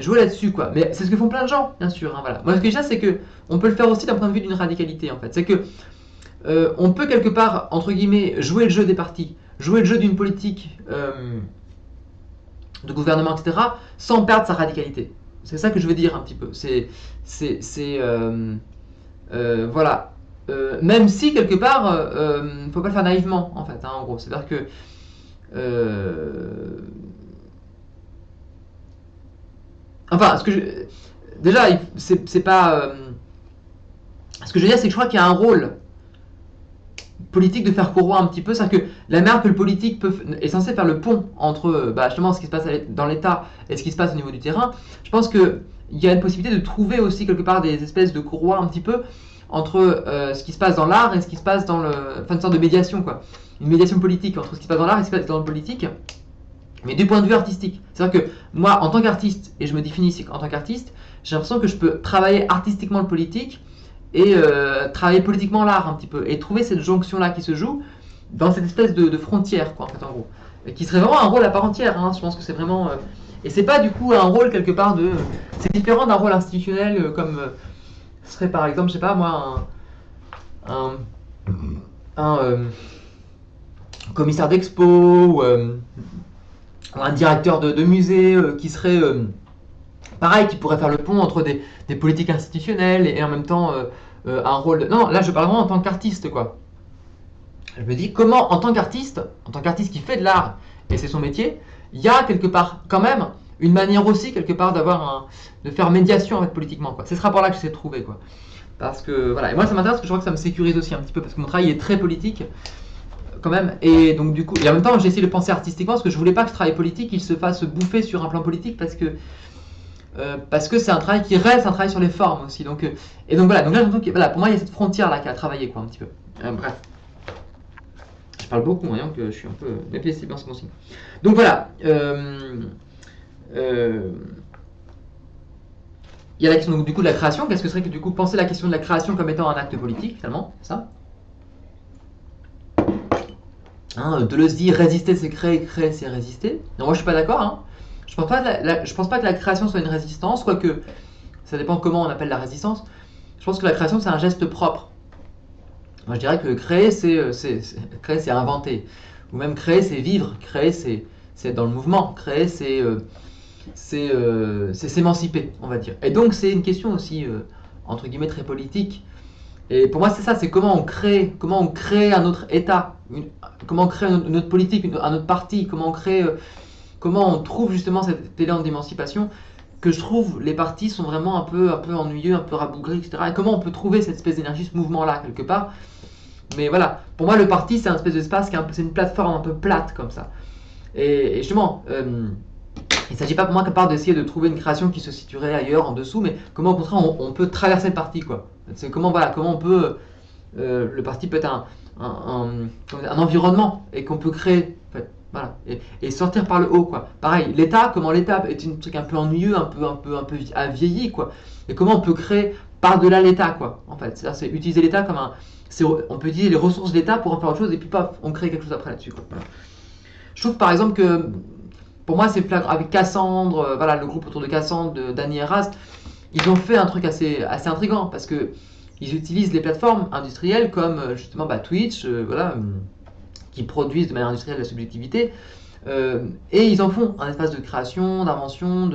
jouer là-dessus, quoi. Mais c'est ce que font plein de gens, bien sûr. Hein, voilà. Moi, ce que je dis, c'est que on peut le faire aussi d'un point de vue d'une radicalité, en fait. C'est que on peut quelque part, entre guillemets, jouer le jeu des partis, jouer le jeu d'une politique de gouvernement, etc., sans perdre sa radicalité. C'est ça que je veux dire un petit peu. Voilà. Même si quelque part, faut pas le faire naïvement, en fait. Hein, en gros, c'est-à-dire que enfin, déjà, c'est pas. Ce que je veux dire, c'est que je crois qu'il y a un rôle politique de faire courroie un petit peu, c'est-à-dire que la manière que le politique est censé faire le pont entre justement ce qui se passe dans l'État et ce qui se passe au niveau du terrain, je pense qu'il y a une possibilité de trouver aussi quelque part des espèces de courroies un petit peu entre ce qui se passe dans l'art et ce qui se passe dans enfin une sorte de médiation quoi, une médiation politique entre ce qui se passe dans l'art et ce qui se passe dans le politique, mais du point de vue artistique. C'est-à-dire que moi, en tant qu'artiste, et je me définis ici en tant qu'artiste, j'ai l'impression que je peux travailler artistiquement le politique et travailler politiquement l'art un petit peu, et trouver cette jonction-là qui se joue dans cette espèce de frontière, quoi, en fait, en gros. Et qui serait vraiment un rôle à part entière, hein. Je pense que c'est vraiment... et c'est pas du coup un rôle quelque part de... C'est différent d'un rôle institutionnel comme... ce serait par exemple, je sais pas moi, un commissaire d'expo ou un directeur de musée qui serait pareil, qui pourrait faire le pont entre des politiques institutionnelles et en même temps un rôle de... Non, là je parle vraiment en tant qu'artiste quoi. Je me dis comment en tant qu'artiste qui fait de l'art et c'est son métier, il y a quelque part quand même une manière aussi quelque part de faire médiation en fait, politiquement quoi. C'est ce rapport là que j'essaie de trouver quoi. Parce que voilà, et moi ça m'intéresse parce que je crois que ça me sécurise aussi un petit peu parce que mon travail est très politique quand même, et donc du coup, et en même temps j'ai essayé de penser artistiquement parce que je voulais pas que ce travail politique il se fasse bouffer sur un plan politique parce que c'est un travail qui reste un travail sur les formes aussi, donc et donc voilà, donc là j'ai l'impression que voilà, pour moi il y a cette frontière là qui a travaillé quoi un petit peu. Bref, je parle beaucoup, voyons que je suis un peu déplacé dans ce moment-ci. Donc voilà, il y a la question donc, du coup de la création. Qu'est-ce que serait que du coup penser la question de la création comme étant un acte politique finalement, ça hein, Deleuze dit résister c'est créer, créer c'est résister. Non, moi je suis pas d'accord. Hein. Je pense pas que la création soit une résistance, quoique ça dépend comment on appelle la résistance. Je pense que la création c'est un geste propre. Moi je dirais que créer c'est inventer, ou même créer c'est vivre, créer c'est être dans le mouvement, créer c'est s'émanciper, on va dire. Et donc c'est une question aussi entre guillemets très politique. Et pour moi c'est ça, c'est comment on crée un autre État, comment on crée une autre politique, un autre parti, comment on trouve justement cet élan d'émancipation que je trouve les partis sont vraiment un peu ennuyeux, un peu rabougris, etc. Et comment on peut trouver cette espèce d'énergie, ce mouvement-là quelque part. Mais voilà, pour moi le parti c'est un espèce d'espace c'est une plateforme un peu plate comme ça. Et justement, il ne s'agit pas pour moi qu'à part d'essayer de trouver une création qui se situerait ailleurs, en dessous, mais comment au contraire on peut traverser le parti quoi. C'est comment on peut le parti peut être un environnement et qu'on peut créer en fait, voilà, et sortir par le haut quoi. Pareil, l'État, comment l'État est un truc un peu ennuyeux, un peu vieilli quoi. Et comment on peut créer par-delà l'État quoi. En fait, c'est utiliser l'État comme on peut utiliser les ressources de l'État pour en faire autre chose et puis paf, on crée quelque chose après là-dessus quoi. Voilà. Je trouve par exemple que pour moi c'est flagrant avec Cassandre, voilà le groupe autour de Cassandre, d'Annie Erast, ils ont fait un truc assez intriguant parce que ils utilisent les plateformes industrielles comme justement Twitch, voilà, qui produisent de manière industrielle la subjectivité, et ils en font un espace de création, d'invention,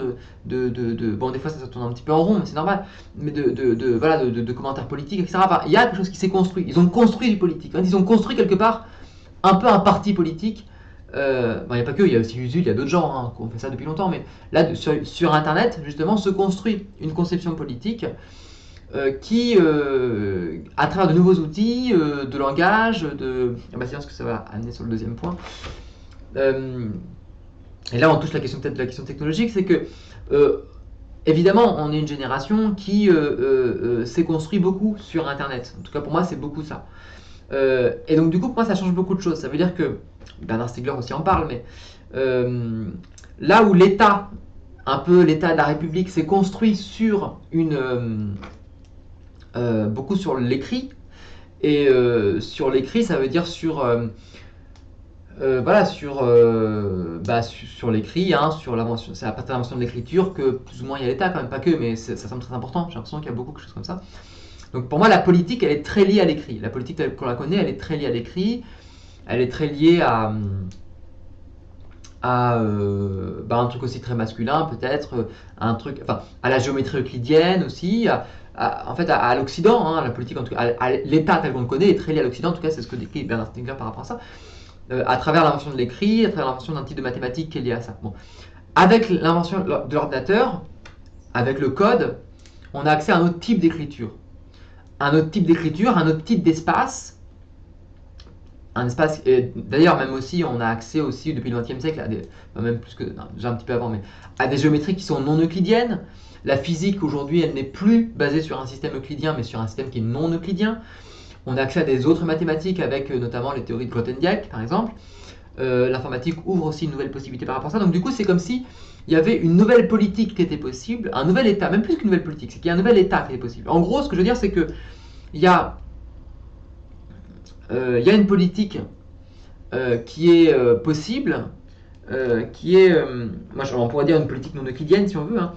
bon des fois ça tourne un petit peu en rond, mais c'est normal, mais de commentaires politiques, etc. Enfin, il y a quelque chose qui s'est construit. Ils ont construit du politique. Ils ont construit quelque part un peu un parti politique. Il n'y a pas que, il y a aussi Usul, il y a d'autres gens hein, qui ont fait ça depuis longtemps, mais là sur Internet justement se construit une conception politique qui, à travers de nouveaux outils, de langage, c'est ce que ça va amener sur le deuxième point. Et là, on touche peut-être la question technologique, c'est que, évidemment, on est une génération qui s'est construit beaucoup sur Internet. En tout cas, pour moi, c'est beaucoup ça. Et donc, du coup, pour moi, ça change beaucoup de choses. Ça veut dire que, Bernard Stiegler aussi en parle, mais là où l'État, un peu l'État de la République, s'est construit sur beaucoup sur l'écrit, et sur l'écrit ça veut dire sur l'écrit, hein, sur l'invention, c'est à partir de l'invention de l'écriture que plus ou moins il y a l'État quand même, pas que, mais ça semble très important, j'ai l'impression qu'il y a beaucoup de choses comme ça. Donc pour moi la politique elle est très liée à l'écrit, la politique telle qu'on la connaît elle est très liée à l'écrit, elle est très liée à un truc aussi très masculin peut-être, à la géométrie euclidienne aussi, en fait à l'Occident, hein, la politique en tout cas, à l'État tel qu'on le connaît est très lié à l'Occident, en tout cas c'est ce que décrit Bernard Stiegler par rapport à ça, à travers l'invention de l'écrit, à travers l'invention d'un type de mathématiques qui est lié à ça. Bon. Avec l'invention de l'ordinateur, avec le code, on a accès à un autre type d'écriture, un autre type d'espace un espace, et d'ailleurs même aussi on a accès aussi depuis le XXe siècle à des, même plus que, non, déjà un petit peu avant, mais à des géométries qui sont non euclidiennes. La physique aujourd'hui elle n'est plus basée sur un système euclidien mais sur un système qui est non euclidien. On a accès à des autres mathématiques avec notamment les théories de Grothendieck par exemple. L'informatique ouvre aussi une nouvelle possibilité par rapport à ça. Donc du coup c'est comme si il y avait une nouvelle politique qui était possible, un nouvel état, même plus qu'une nouvelle politique, c'est qu'il y a un nouvel état qui est possible. En gros ce que je veux dire c'est que il y a une politique qui est possible, qui est, on pourrait dire une politique non euclidienne si on veut, hein,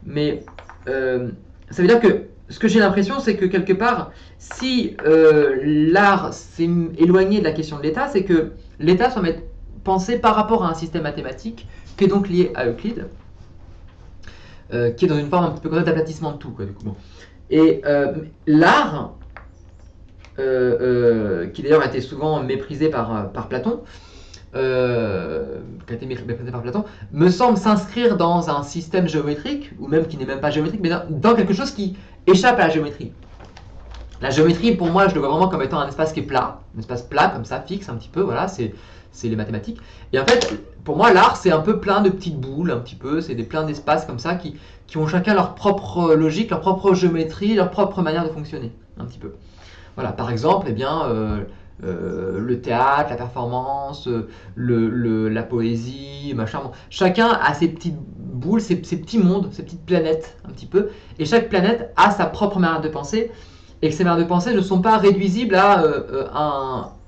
mais ça veut dire que ce que j'ai l'impression, c'est que quelque part, si l'art s'est éloigné de la question de l'État, c'est que l'État soit pensé par rapport à un système mathématique qui est donc lié à Euclide, qui est dans une forme un petit peu comme ça d'aplatissement de tout, quoi, du coup. Bon. Et l'art, qui d'ailleurs a été souvent méprisé par Platon, qui a été méprisé par Platon, me semble s'inscrire dans un système géométrique, ou même qui n'est même pas géométrique, mais dans quelque chose qui échappe à la géométrie. La géométrie, pour moi, je le vois vraiment comme étant un espace qui est plat, un espace plat, comme ça, fixe un petit peu, voilà, c'est les mathématiques. Et en fait, pour moi, l'art, c'est un peu plein de petites boules, un petit peu, c'est plein d'espaces comme ça qui ont chacun leur propre logique, leur propre géométrie, leur propre manière de fonctionner, un petit peu. Voilà, par exemple, eh bien, le théâtre, la performance, la poésie, machin. Bon. Chacun a ses petites boules, ses petits mondes, ses petites planètes, un petit peu. Et chaque planète a sa propre manière de penser. Et que ces manières de penser ne sont pas réduisibles à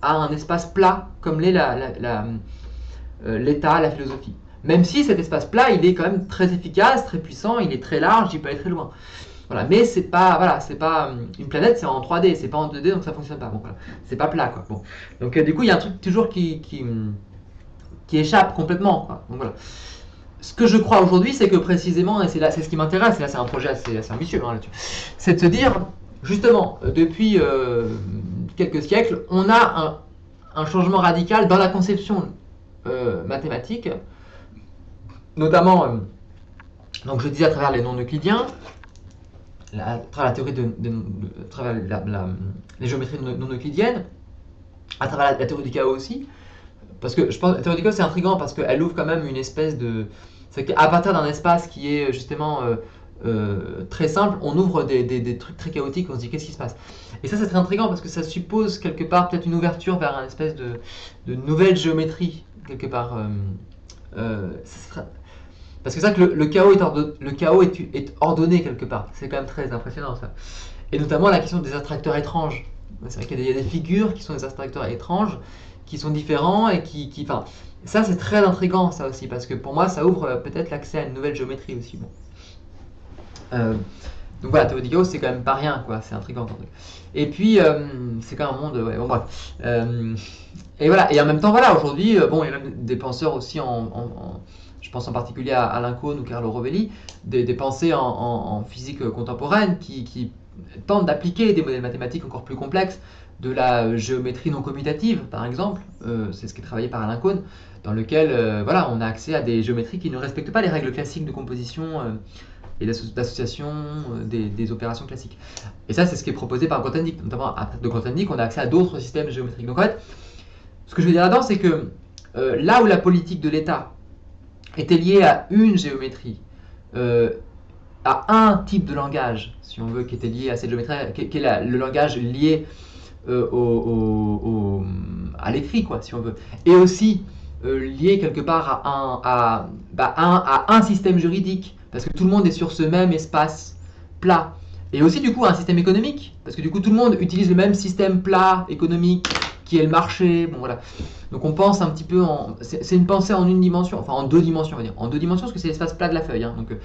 un espace plat, comme l'est l'État, la philosophie. Même si cet espace plat, il est quand même très efficace, très puissant, il est très large, il peut aller très loin. Voilà, mais c'est pas une planète, c'est en 3D, c'est pas en 2D, donc ça fonctionne pas. Bon, voilà, c'est pas plat, quoi. Bon. Donc du coup, il y a un truc toujours qui échappe complètement, quoi. Donc voilà. Ce que je crois aujourd'hui, c'est que précisément, et c'est ce qui m'intéresse, et là c'est un projet assez ambitieux hein, là-dessus, c'est de se dire, justement, depuis quelques siècles, on a un changement radical dans la conception mathématique, notamment, donc je disais à travers les non-euclidiens, à travers la théorie à travers les géométries non euclidiennes, à travers la théorie du chaos aussi, parce que je pense que la théorie du chaos c'est intriguant parce qu'elle ouvre quand même une espèce de, c'est qu'à partir d'un espace qui est justement très simple, on ouvre des trucs très chaotiques, on se dit qu'est-ce qui se passe. Et ça c'est très intriguant parce que ça suppose quelque part peut-être une ouverture vers une espèce de nouvelle géométrie quelque part. Parce que c'est ça que le chaos est ordonné quelque part. C'est quand même très impressionnant ça. Et notamment la question des attracteurs étranges. C'est vrai qu'il y a des figures qui sont des attracteurs étranges, qui sont différents et enfin, ça c'est très intriguant ça aussi, parce que pour moi ça ouvre peut-être l'accès à une nouvelle géométrie aussi. Bon. Donc voilà, théorie du chaos c'est quand même pas rien, quoi. C'est intriguant. Et puis c'est quand même un monde, ouais, bon bref. Et voilà, et en même temps voilà, aujourd'hui, bon, il y a même des penseurs aussi je pense en particulier à Alain Kohn ou Carlo Rovelli, des pensées en physique contemporaine qui tentent d'appliquer des modèles mathématiques encore plus complexes, de la géométrie non commutative par exemple, c'est ce qui est travaillé par Alain Kohn, dans lequel voilà, on a accès à des géométries qui ne respectent pas les règles classiques de composition et d'association des opérations classiques. Et ça c'est ce qui est proposé par Grothendieck, notamment à partir de Grothendieck on a accès à d'autres systèmes géométriques. Donc en fait, ce que je veux dire là-dedans c'est que là où la politique de l'État était lié à une géométrie, à un type de langage, si on veut, qui était lié à cette géométrie, qui est le langage lié à l'écrit, quoi, si on veut, et aussi lié quelque part à un système juridique, parce que tout le monde est sur ce même espace plat, et aussi du coup un système économique, parce que du coup tout le monde utilise le même système plat économique, qui est le marché, bon voilà. Donc on pense un petit peu c'est une pensée en une dimension, enfin en deux dimensions on va dire, en deux dimensions parce que c'est l'espace plat de la feuille, hein. Donc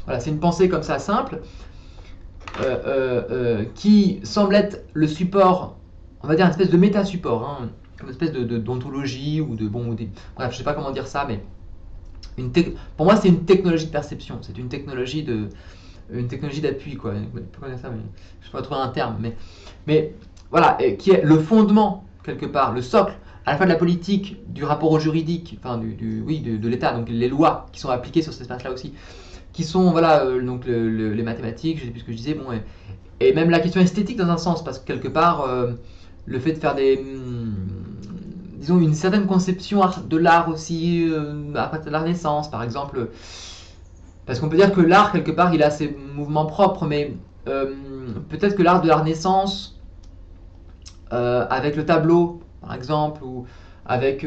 voilà, c'est une pensée comme ça simple, qui semble être le support, on va dire une espèce de méta-support, hein, comme une espèce d'ontologie ou bref, je sais pas comment dire ça, mais pour moi c'est une technologie de perception, c'est une technologie d'appui, quoi. Dire ça, mais je peux pas trouver un terme, mais voilà, qui est le fondement quelque part, le socle à la fois de la politique, du rapport au juridique, enfin de l'État, donc les lois qui sont appliquées sur cet espace-là aussi, qui sont voilà donc les mathématiques, je sais plus ce que je disais, bon, et même la question esthétique dans un sens, parce que quelque part le fait de faire disons, une certaine conception de l'art aussi, à partir de la Renaissance, par exemple. Parce qu'on peut dire que l'art, quelque part, il a ses mouvements propres, mais peut-être que l'art de la Renaissance, avec le tableau, par exemple, ou avec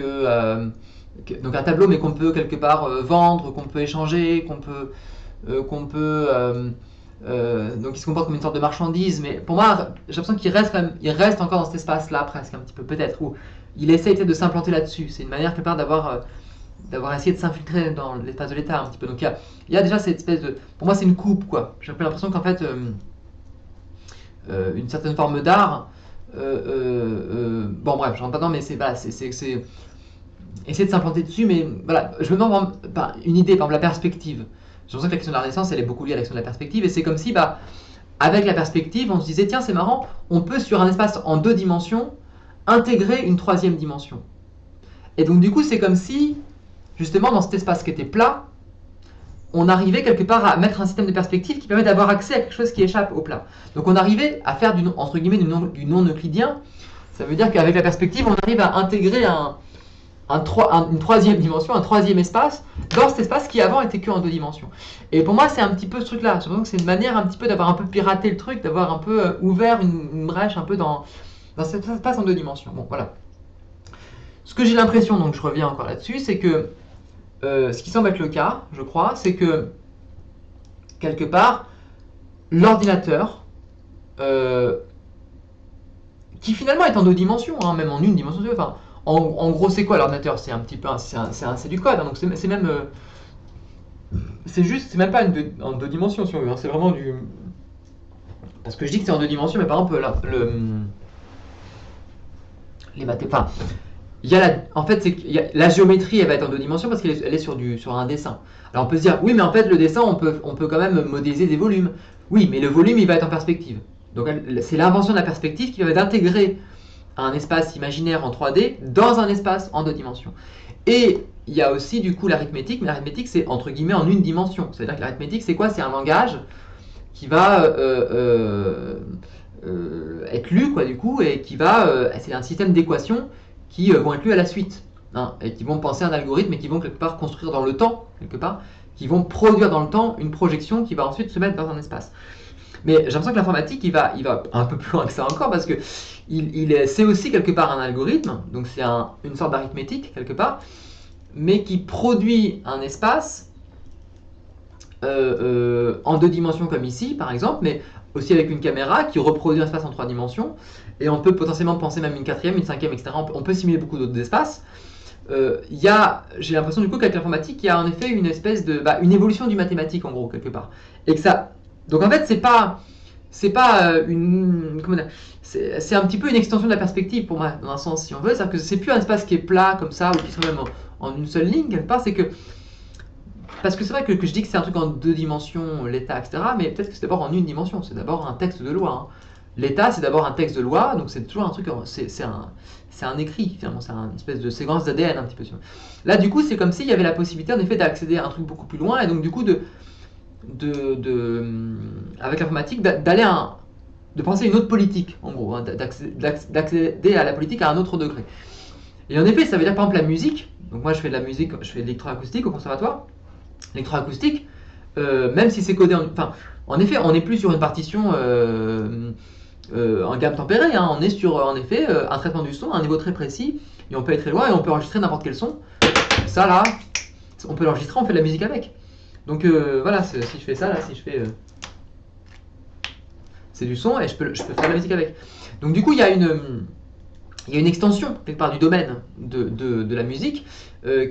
donc un tableau, mais qu'on peut quelque part vendre, qu'on peut échanger, qu'on peut donc il se comporte comme une sorte de marchandise. Mais pour moi, j'ai l'impression qu'il reste quand même, il reste encore dans cet espace-là presque un petit peu, peut-être, où il essaye peut-être de s'implanter là-dessus. C'est une manière quelque part d'avoir essayé de s'infiltrer dans l'espace de l'État un petit peu. Donc il y a déjà cette espèce de, pour moi c'est une coupe quoi. J'ai un peu l'impression qu'en fait une certaine forme d'art. Bon bref, je rentre pas dedans, mais c'est voilà, c'est essayer de s'implanter dessus, mais voilà, je me demande une idée, par exemple la perspective. J'ai l'impression que la question de la Renaissance, elle est beaucoup liée à la question de la perspective, et c'est comme si, avec la perspective, on se disait, tiens, c'est marrant, on peut sur un espace en 2 dimensions intégrer une 3e dimension. Et donc du coup, c'est comme si, justement, dans cet espace qui était plat, on arrivait quelque part à mettre un système de perspective qui permet d'avoir accès à quelque chose qui échappe au plat. Donc on arrivait à faire entre guillemets du non-euclidien. Ça veut dire qu'avec la perspective, on arrive à intégrer une 3e dimension, un 3e espace, dans cet espace qui avant était que en 2 dimensions. Et pour moi, c'est un petit peu ce truc-là. J'ai l'impression que c'est une manière un petit peu d'avoir un peu piraté le truc, d'avoir un peu ouvert une brèche un peu dans cet espace en 2 dimensions. Bon, voilà. Ce que j'ai l'impression, donc je reviens encore là-dessus, c'est que ce qui semble être le cas, je crois, c'est que quelque part, l'ordinateur, qui finalement est en 2 dimensions, hein, même en 1 dimension, enfin, en gros, c'est quoi l'ordinateur? C'est un petit peu, c'est du code, hein, donc c'est même, c'est même pas en 2 dimensions si on veut, hein, c'est vraiment du, parce que je dis que c'est en 2 dimensions, mais par exemple les mathématiques, enfin, en fait, la géométrie, elle va être en 2 dimensions parce qu'elle est sur un dessin. Alors on peut se dire, oui, mais en fait, le dessin, on peut quand même modéliser des volumes. Oui, mais le volume, il va être en perspective. Donc c'est l'invention de la perspective qui va d'intégrer un espace imaginaire en 3D dans un espace en 2 dimensions. Et il y a aussi du coup l'arithmétique, mais l'arithmétique c'est entre guillemets en 1 dimension. C'est-à-dire que l'arithmétique c'est quoi? C'est un langage qui va être lu quoi du coup, et qui va, c'est un système d'équations qui vont être lues à la suite, hein, et qui vont penser un algorithme et qui vont quelque part construire dans le temps, quelque part, qui vont produire dans le temps une projection qui va ensuite se mettre dans un espace. Mais j'ai l'impression que l'informatique, il va un peu plus loin que ça encore, parce que c'est aussi quelque part un algorithme, donc c'est une sorte d'arithmétique quelque part, mais qui produit un espace en 2 dimensions comme ici par exemple, mais aussi avec une caméra qui reproduit un espace en 3 dimensions, et on peut potentiellement penser même une 4e, une 5e, etc. On peut simuler beaucoup d'autres espaces. J'ai l'impression du coup qu'avec l'informatique, il y a en effet une espèce de, une évolution du mathématique en gros quelque part, et que ça, donc en fait c'est pas c'est un petit peu une extension de la perspective pour moi dans un sens si on veut, c'est-à-dire que c'est plus un espace qui est plat comme ça ou qui serait même en une seule ligne quelque part, c'est que parce que c'est vrai que je dis que c'est un truc en 2 dimensions, l'État, etc., mais peut-être que c'est d'abord en 1 dimension, c'est d'abord un texte de loi, hein. L'État, c'est d'abord un texte de loi, donc c'est toujours un truc, c'est un écrit, finalement, c'est une espèce de séquence d'ADN un petit peu. Là, du coup, c'est comme s'il y avait la possibilité, en effet, d'accéder à un truc beaucoup plus loin, et donc, du coup, avec l'informatique, de penser une autre politique, en gros, hein, d'accéder à la politique à un autre degré. Et en effet, ça veut dire, par exemple, la musique. Donc moi, je fais de la musique, je fais de l'électroacoustique au conservatoire. L'électroacoustique, même si c'est codé en effet, on n'est plus sur une partition en gamme tempérée, hein. On est sur, en effet, un traitement du son à un niveau très précis, et on peut aller très loin, et on peut enregistrer n'importe quel son. Ça, là, on peut l'enregistrer, on fait de la musique avec. Donc voilà, si je fais ça, là, si je fais... c'est du son, et je peux faire de la musique avec. Donc du coup, il y a une extension, quelque part, du domaine de la musique,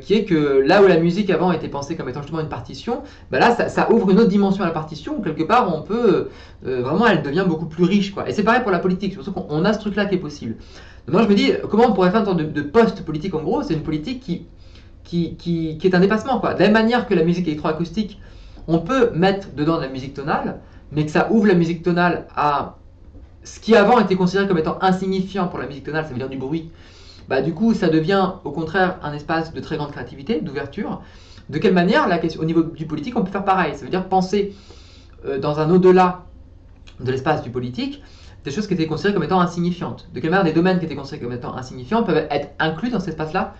qui est que là où la musique avant était pensée comme étant justement une partition, là ça ouvre une autre dimension à la partition, où quelque part on peut, vraiment elle devient beaucoup plus riche, quoi. Et c'est pareil pour la politique, c'est pour ça qu'on a ce truc là qui est possible. Donc moi je me dis, comment on pourrait faire une sorte de post-politique en gros, c'est une politique qui est un dépassement, quoi. De la même manière que la musique électroacoustique, on peut mettre dedans de la musique tonale, mais que ça ouvre la musique tonale à ce qui avant était considéré comme étant insignifiant pour la musique tonale, ça veut dire du bruit. Du coup, ça devient au contraire un espace de très grande créativité, d'ouverture. De quelle manière, au niveau du politique, on peut faire pareil. Ça veut dire penser dans un au-delà de l'espace du politique, des choses qui étaient considérées comme étant insignifiantes. De quelle manière des domaines qui étaient considérés comme étant insignifiants peuvent être inclus dans cet espace-là,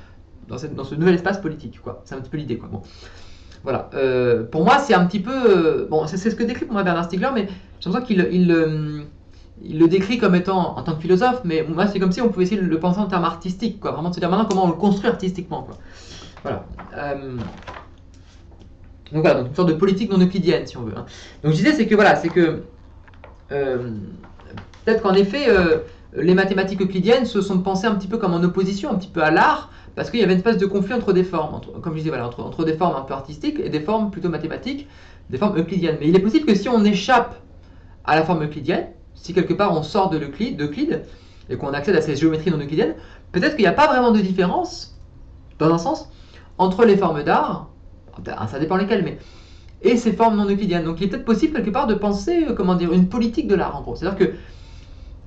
dans ce nouvel espace politique, quoi. C'est un petit peu l'idée, quoi. Bon. Voilà. Pour moi, c'est un petit peu... bon, c'est ce que décrit pour moi Bernard Stiegler, mais j'ai l'impression qu'il le décrit comme étant, en tant que philosophe, mais moi, c'est comme si on pouvait essayer de le penser en termes artistiques, quoi. Vraiment de se dire maintenant comment on le construit artistiquement, quoi. Voilà. Donc voilà, donc une sorte de politique non euclidienne, si on veut. Hein. Donc je disais, c'est que voilà, c'est que peut-être qu'en effet, les mathématiques euclidiennes se sont pensées un petit peu comme en opposition, un petit peu à l'art, parce qu'il y avait une espèce de conflit entre des formes, comme je disais, voilà, entre des formes un peu artistiques et des formes plutôt mathématiques, des formes euclidiennes. Mais il est possible que si on échappe à la forme euclidienne, si quelque part on sort d'Euclide et qu'on accède à ces géométries non euclidiennes, peut-être qu'il n'y a pas vraiment de différence, dans un sens, entre les formes d'art, ça dépend lesquelles, mais et ces formes non euclidiennes. Donc il est peut-être possible quelque part de penser, comment dire, une politique de l'art en gros. C'est-à-dire que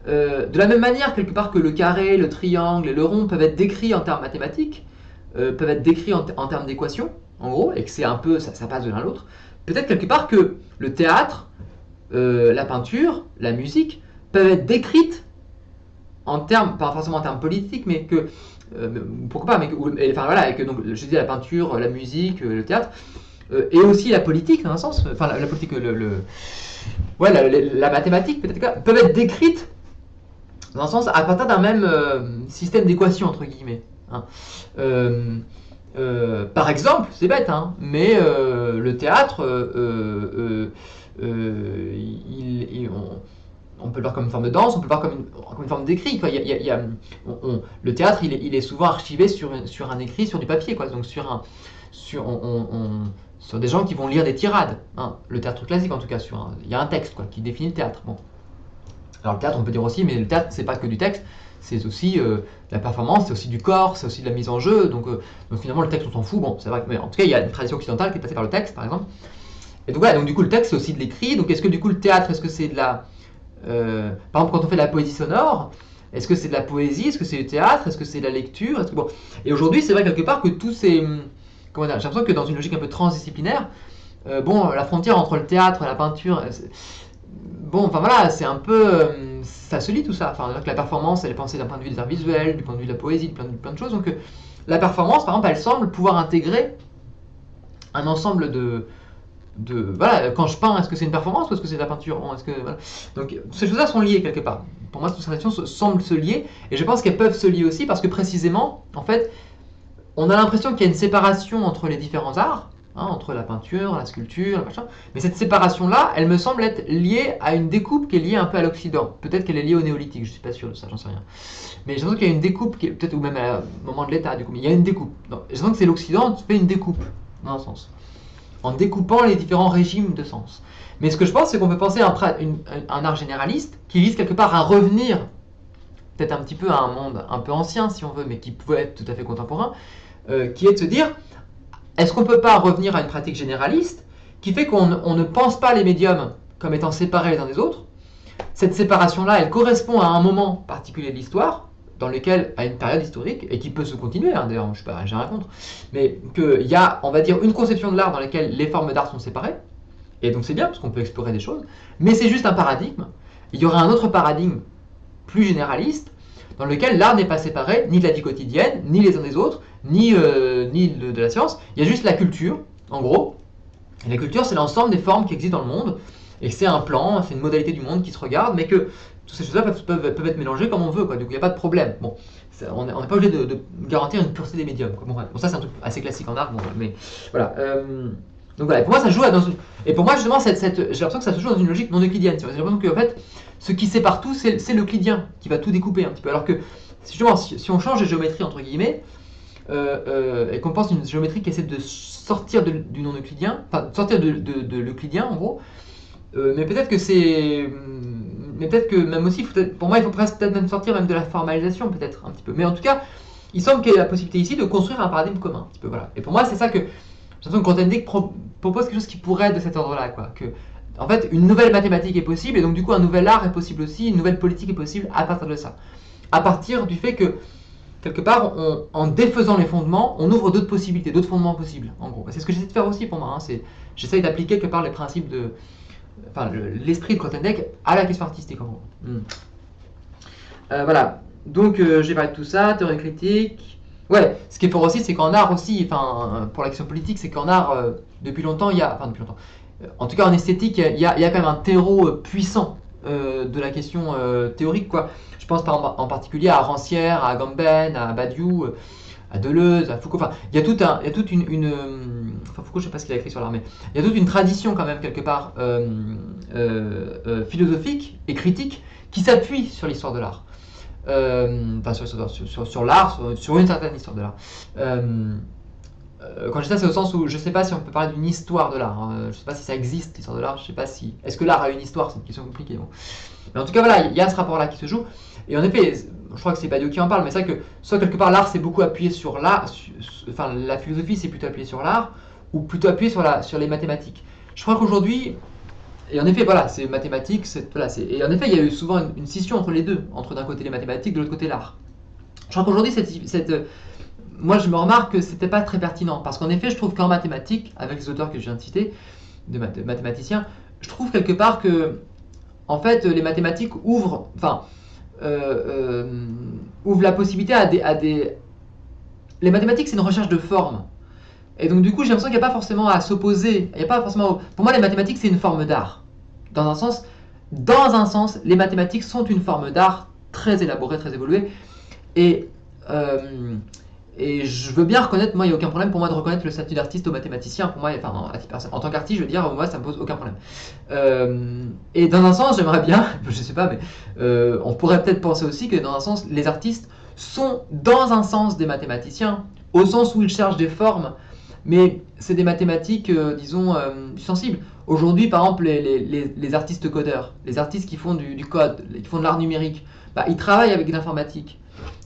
de la même manière quelque part que le carré, le triangle et le rond peuvent être décrits en termes mathématiques, peuvent être décrits en termes d'équations, en gros, et que c'est un peu, ça passe de l'un à l'autre, peut-être quelque part que le théâtre, la peinture, la musique peuvent être décrites en termes, pas forcément en termes politiques, mais que pourquoi pas, mais enfin voilà, et que donc je dis la peinture, la musique, le théâtre, et aussi la politique dans un sens, enfin la politique, ouais, la mathématique peut-être peuvent être décrites dans un sens à partir d'un même système d'équations entre guillemets. Hein. Par exemple, c'est bête, hein, mais le théâtre, on peut le voir comme une forme de danse, on peut le voir comme une forme d'écrit. Le théâtre, il est souvent archivé sur un écrit, sur du papier, quoi. Donc sur des gens qui vont lire des tirades. Hein. Le théâtre classique, en tout cas, il y a un texte quoi, qui définit le théâtre. Bon. Alors le théâtre, on peut dire aussi, mais le théâtre, c'est pas que du texte, c'est aussi la performance, c'est aussi du corps, c'est aussi de la mise en jeu. Donc finalement, le texte, on s'en fout. Bon, c'est vrai, mais en tout cas, il y a une tradition occidentale qui est passée par le texte, par exemple. Et donc voilà, donc du coup, le texte, c'est aussi de l'écrit. Donc est-ce que du coup, le théâtre, est-ce que c'est de la... par exemple, quand on fait de la poésie sonore, est-ce que c'est de la poésie, est-ce que c'est du théâtre, est-ce que c'est de la lecture, bon. Et aujourd'hui, c'est vrai quelque part que tous ces... Comment dire, j'ai l'impression que dans une logique un peu transdisciplinaire, bon, la frontière entre le théâtre et la peinture... Bon, enfin voilà, c'est un peu... ça se lie tout ça. Enfin, la performance, elle est pensée d'un point de vue des arts visuels, du point de vue de la poésie, plein de choses. Donc la performance, par exemple, elle semble pouvoir intégrer un ensemble de... voilà, quand je peins, est-ce que c'est une performance ou est-ce que c'est de la peinture? Bon, voilà. Donc ces choses-là sont liées quelque part. Pour moi, toutes ces traditions semblent se lier, et je pense qu'elles peuvent se lier aussi parce que précisément, en fait, on a l'impression qu'il y a une séparation entre les différents arts, hein, entre la peinture, la sculpture, machin. Mais cette séparation-là, elle me semble être liée à une découpe qui est liée un peu à l'Occident. Peut-être qu'elle est liée au néolithique, je suis pas sûr de ça, j'en sais rien. Mais j'ai l'impression qu'il y a une découpe, peut-être ou même au moment de l'État, du coup, mais il y a une découpe. J'ai l'impression que c'est l'Occident qui fait une découpe, dans un sens, en découpant les différents régimes de sens. Mais ce que je pense, c'est qu'on peut penser un art généraliste qui vise quelque part à revenir, peut-être un petit peu à un monde un peu ancien, si on veut, mais qui peut être tout à fait contemporain, qui est de se dire, est-ce qu'on ne peut pas revenir à une pratique généraliste qui fait qu'on ne pense pas les médiums comme étant séparés les uns des autres? Cette séparation-là, elle correspond à un moment particulier de l'histoire, dans lequel, à une période historique, et qui peut se continuer, hein, d'ailleurs, je sais pas, j'ai rien contre, mais qu'il y a, on va dire, une conception de l'art dans laquelle les formes d'art sont séparées, et donc c'est bien, parce qu'on peut explorer des choses, mais c'est juste un paradigme. Il y aurait un autre paradigme, plus généraliste, dans lequel l'art n'est pas séparé, ni de la vie quotidienne, ni les uns des autres, ni de la science, il y a juste la culture, en gros, et la culture, c'est l'ensemble des formes qui existent dans le monde, et c'est un plan, c'est une modalité du monde qui se regarde, mais que toutes ces choses-là peuvent être mélangées comme on veut, quoi. Donc il n'y a pas de problème. Bon, on n'est pas obligé de garantir une pureté des médiums. Quoi. Bon, ça c'est un truc assez classique en art, bon, mais voilà. Donc voilà, pour moi ça joue dans une... Et pour moi justement, j'ai l'impression que ça se joue dans une logique non euclidienne. J'ai l'impression qu'en fait, ce qui sépare tout, c'est l'euclidien, qui va tout découper un petit peu. Alors que justement, si on change de géométrie, entre guillemets, et qu'on pense une géométrie qui essaie de sortir du non euclidien, enfin sortir de l'euclidien en gros, mais peut-être que même aussi, pour moi, il faut peut-être même sortir même de la formalisation, peut-être un petit peu. Mais en tout cas, il semble qu'il y ait la possibilité ici de construire un paradigme commun, un petit peu, voilà. Et pour moi, c'est ça que j'ai l'impression que Grothendieck propose quelque chose qui pourrait être de cet ordre-là, quoi. Que, en fait, une nouvelle mathématique est possible, et donc du coup, un nouvel art est possible aussi, une nouvelle politique est possible à partir de ça. À partir du fait que, quelque part, en défaisant les fondements, on ouvre d'autres possibilités, d'autres fondements possibles, en gros. C'est ce que j'essaie de faire aussi pour moi, hein. J'essaie d'appliquer quelque part les principes de... Enfin, l'esprit de Grothendieck à la question artistique, en gros. Voilà. Donc j'ai parlé de tout ça, théorie critique. Ouais, ce qui est fort aussi, c'est qu'en art aussi, enfin, pour l'action politique, c'est qu'en art, depuis longtemps, il y a, enfin depuis longtemps, en tout cas en esthétique, il y a quand même un terreau puissant de la question théorique, quoi. Je pense en particulier à Rancière, à Agamben, à Badiou, à Deleuze, à Foucault. Enfin, il y a toute enfin Foucault, je sais pas ce qu'il a écrit sur l'art, mais il y a toute une tradition quand même quelque part philosophique et critique qui s'appuie sur l'histoire de l'art. Enfin sur l'art, sur une certaine histoire de l'art. Quand je dis ça, c'est au sens où je ne sais pas si on peut parler d'une histoire de l'art. Je ne sais pas si ça existe, l'histoire de l'art. Je sais pas si. Est-ce que l'art a une histoire? C'est une question compliquée. Bon. Mais en tout cas, voilà, il y a ce rapport-là qui se joue. Et en effet, je crois que c'est Badiou qui en parle, mais c'est vrai que soit quelque part l'art c'est beaucoup appuyé sur l'art, enfin la philosophie c'est plutôt appuyé sur l'art, ou plutôt appuyé sur les mathématiques. Je crois qu'aujourd'hui, et en effet, voilà, c'est mathématiques, voilà, et en effet, il y a eu souvent une scission entre les deux, entre d'un côté les mathématiques, de l'autre côté l'art. Je crois qu'aujourd'hui, moi je me remarque que c'était pas très pertinent, parce qu'en effet, je trouve qu'en mathématiques, avec les auteurs que je viens de citer, de mathématiciens, je trouve quelque part que, en fait, les mathématiques ouvrent la possibilité les mathématiques, c'est une recherche de forme. Et donc du coup, j'ai l'impression qu'il n'y a pas forcément à s'opposer. Il y a pas forcément. Pour moi, les mathématiques, c'est une forme d'art. Dans un sens, les mathématiques sont une forme d'art très élaborée, très évoluée. Et, euh, et je veux bien reconnaître, moi, il n'y a aucun problème pour moi de reconnaître le statut d'artiste aux mathématiciens. Pour moi, enfin, en tant qu'artiste, je veux dire, moi, ça me pose aucun problème. Et dans un sens, j'aimerais bien, je sais pas, mais on pourrait peut-être penser aussi que dans un sens, les artistes sont dans un sens des mathématiciens, au sens où ils cherchent des formes, mais c'est des mathématiques, disons, sensibles. Aujourd'hui, par exemple, les artistes codeurs, les artistes qui font du code, qui font de l'art numérique, bah, ils travaillent avec l'informatique.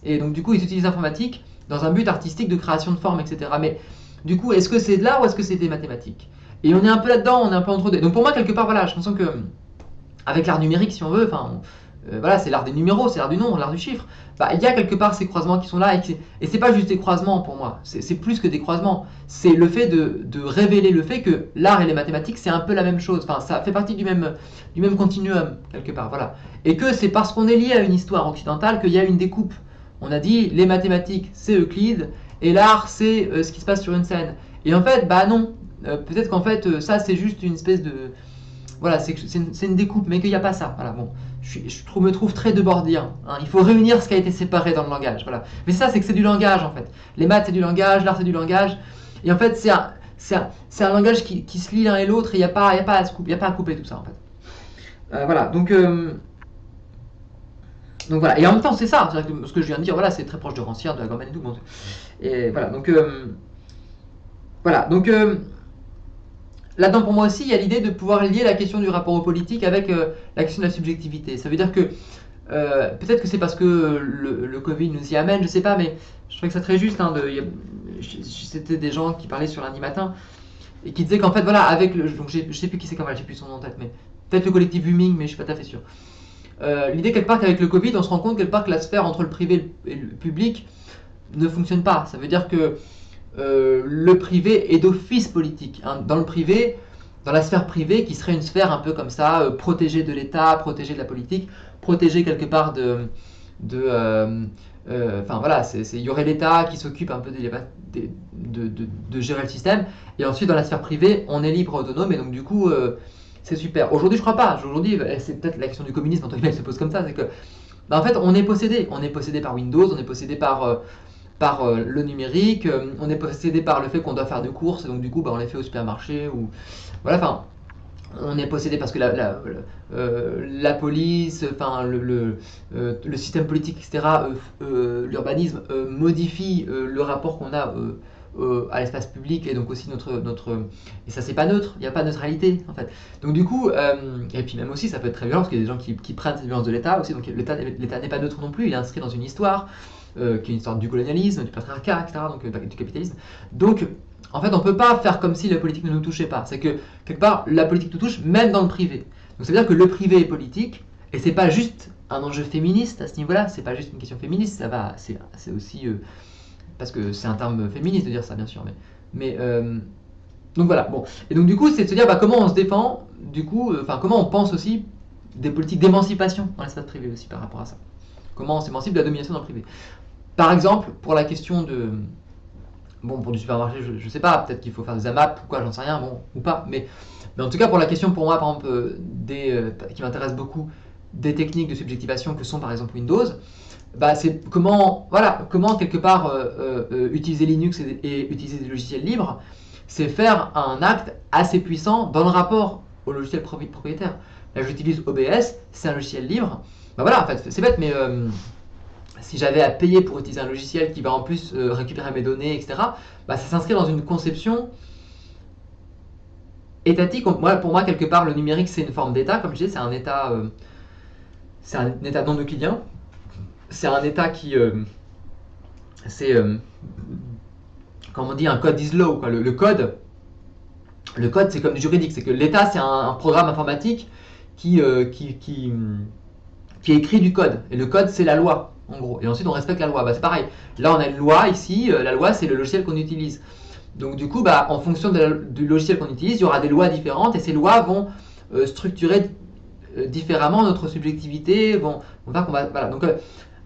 Et donc, du coup, ils utilisent l'informatique dans un but artistique de création de formes, etc. Mais du coup, est-ce que c'est de l'art ou est-ce que c'est des mathématiques? Et on est un peu là-dedans, on est un peu entre deux. Donc pour moi, quelque part, voilà, je pense que avec l'art numérique, si on veut, enfin, voilà, c'est l'art des numéros, c'est l'art du nombre, l'art du chiffre. Bah, il y a quelque part ces croisements qui sont là, et c'est pas juste des croisements pour moi, c'est plus que des croisements. C'est le fait de révéler le fait que l'art et les mathématiques, c'est un peu la même chose. Enfin, ça fait partie du même continuum, quelque part, voilà. Et que c'est parce qu'on est lié à une histoire occidentale qu'il y a une découpe. On a dit, les mathématiques, c'est Euclide, et l'art, c'est ce qui se passe sur une scène. Et en fait, bah non. Peut-être qu'en fait, ça, c'est juste une espèce de, voilà, c'est une découpe, mais qu'il n'y a pas ça. Voilà, bon, me trouve très debordien. Hein. Il faut réunir ce qui a été séparé dans le langage. Voilà. Mais ça, c'est que c'est du langage, en fait. Les maths, c'est du langage, l'art, c'est du langage. Et en fait, c'est un langage qui se lie l'un et l'autre, et il n'y a pas, y a pas à couper tout ça, en fait. Voilà, donc voilà. Et en même temps, c'est ça. Que ce que je viens de dire, voilà, c'est très proche de Rancière, de Agamben et tout. Bon, et voilà, donc là-dedans, pour moi aussi, il y a l'idée de pouvoir lier la question du rapport au politique avec la question de la subjectivité. Ça veut dire que peut-être que c'est parce que le Covid nous y amène, je sais pas, mais je trouvais que c'est très juste. Hein, c'était des gens qui parlaient sur lundi matin et qui disaient qu'en fait, voilà, donc je sais plus qui c'est comme, j'ai plus son nom en tête, mais peut-être le collectif Humming, mais je suis pas tout à fait sûr. L'idée quelque part qu'avec le Covid, on se rend compte quelque part que la sphère entre le privé et le public ne fonctionne pas. Ça veut dire que le privé est d'office politique. Hein. Dans le privé, dans la sphère privée, qui serait une sphère un peu comme ça, protégée de l'État, protégée de la politique, protégée quelque part enfin voilà, il y aurait l'État qui s'occupe un peu de gérer le système, et ensuite dans la sphère privée, on est libre, autonome, et donc du coup, c'est super. Aujourd'hui, je crois pas. Aujourd'hui, c'est peut-être la question du communisme, entre guillemets, elle se pose comme ça, c'est que, bah, en fait, on est possédé. On est possédé par Windows, on est possédé par le numérique, on est possédé par le fait qu'on doit faire des courses, et donc du coup, bah, on les fait au supermarché, ou voilà, enfin, on est possédé parce que la police, enfin le système politique, etc., l'urbanisme modifie le rapport qu'on a à l'espace public et donc aussi et ça c'est pas neutre, il n'y a pas de neutralité en fait. Donc du coup, et puis même aussi ça peut être très violent parce qu'il y a des gens qui prennent cette violence de l'État aussi, donc l'État n'est pas neutre non plus, il est inscrit dans une histoire qui est une histoire du colonialisme, du patriarcat, etc., donc du capitalisme. Donc en fait, on ne peut pas faire comme si la politique ne nous touchait pas. C'est que, quelque part, la politique nous touche, même dans le privé. Donc ça veut dire que le privé est politique, et c'est pas juste un enjeu féministe à ce niveau-là, c'est pas juste une question féministe, c'est aussi, parce que c'est un terme féministe de dire ça, bien sûr, mais donc voilà, bon. Et donc du coup, c'est de se dire, bah, comment on se défend, du coup, enfin, comment on pense aussi des politiques d'émancipation dans l'espace privé aussi par rapport à ça. Comment on s'émancipe de la domination dans le privé. Par exemple, pour la question de... Bon, pour du supermarché, je sais pas, peut-être qu'il faut faire des AMAP ou quoi, j'en sais rien, bon, ou pas. Mais en tout cas, pour la question pour moi, par exemple, qui m'intéresse beaucoup, des techniques de subjectivation que sont par exemple Windows, bah, c'est comment, voilà, comment quelque part utiliser Linux et utiliser des logiciels libres, c'est faire un acte assez puissant dans le rapport au logiciel propriétaire. Là, j'utilise OBS, c'est un logiciel libre. Bah voilà, en fait, c'est bête, mais si j'avais à payer pour utiliser un logiciel qui va en plus récupérer mes données, etc., bah, ça s'inscrit dans une conception étatique. Pour moi, quelque part, le numérique, c'est une forme d'état, comme je disais, c'est un état non euclidien. C'est un état qui, c'est, comme on dit, un code is law, quoi. Le code, c'est comme du juridique, c'est que l'état, c'est un programme informatique qui écrit du code. Et le code, c'est la loi, en gros. Et ensuite, on respecte la loi. Bah, c'est pareil. Là, on a une loi ici. La loi, c'est le logiciel qu'on utilise. Donc, du coup, bah, en fonction du logiciel qu'on utilise, il y aura des lois différentes. Et ces lois vont structurer différemment notre subjectivité. Vont faire qu'on va, voilà. Donc,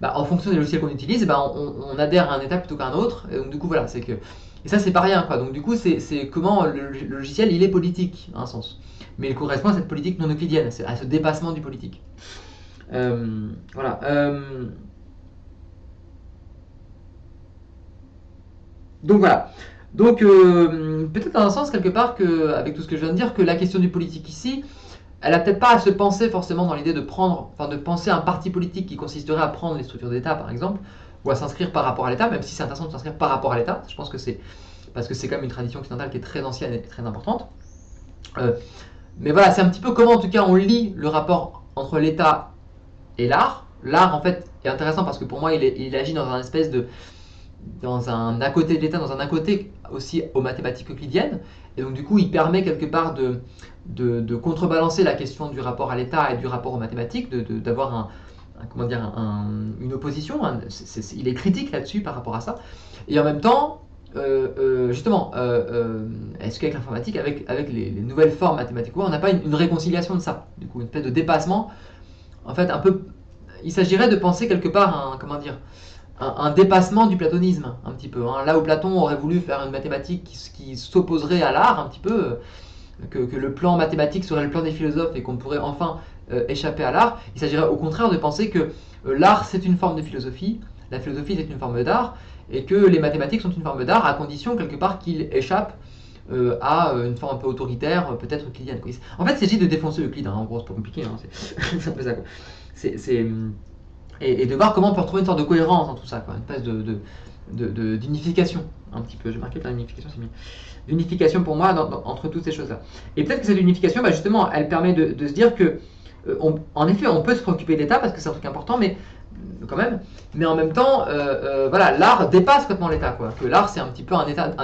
bah, en fonction des logiciels qu'on utilise, bah, on adhère à un état plutôt qu'à un autre. Et donc, du coup, voilà. C'est que... Et ça, c'est pas rien, quoi. Donc, du coup, c'est comment le logiciel, il est politique, à un sens. Mais il correspond à cette politique non euclidienne, à ce dépassement du politique. Voilà. Donc voilà. Donc peut-être dans un sens quelque part que, avec tout ce que je viens de dire, que la question du politique ici, elle a peut-être pas à se penser forcément dans l'idée de prendre, enfin de penser à un parti politique qui consisterait à prendre les structures d'État par exemple, ou à s'inscrire par rapport à l'État, même si c'est intéressant de s'inscrire par rapport à l'État. Je pense que c'est parce que c'est quand même une tradition occidentale qui est très ancienne et très importante. Mais voilà, c'est un petit peu comment en tout cas on lit le rapport entre l'État et l'art. L'art en fait est intéressant parce que pour moi il agit dans un espèce de dans un à côté de l'État, dans un à côté aussi aux mathématiques euclidiennes, et donc du coup il permet quelque part de contrebalancer la question du rapport à l'État et du rapport aux mathématiques, d'avoir comment dire, une opposition, il est critique là-dessus par rapport à ça, et en même temps, justement, est-ce qu'avec l'informatique, avec les nouvelles formes mathématiques, on n'a pas une réconciliation de ça, du coup une espèce de dépassement, en fait un peu, il s'agirait de penser quelque part comment dire, un dépassement du platonisme, un petit peu. Hein. Là où Platon aurait voulu faire une mathématique qui s'opposerait à l'art, un petit peu, que le plan mathématique serait le plan des philosophes et qu'on pourrait enfin échapper à l'art, il s'agirait au contraire de penser que l'art c'est une forme de philosophie, la philosophie c'est une forme d'art, et que les mathématiques sont une forme d'art à condition quelque part qu'ils échappent à une forme un peu autoritaire, peut-être euclidienne. En fait, il s'agit de défoncer Euclide, hein. En gros c'est pas compliqué, hein. C'est un peu ça. Quoi. Et de voir comment on peut retrouver une sorte de cohérence dans tout ça, quoi. Une espèce d'unification, un petit peu. J'ai marqué plein d'unification, c'est mieux. D'unification pour moi entre toutes ces choses-là. Et peut-être que cette unification, bah justement, elle permet de se dire que, en effet, on peut se préoccuper de l'État parce que c'est un truc important, mais quand même. Mais en même temps, voilà, l'art dépasse complètement l'État, quoi. Que l'art, c'est un petit peu un état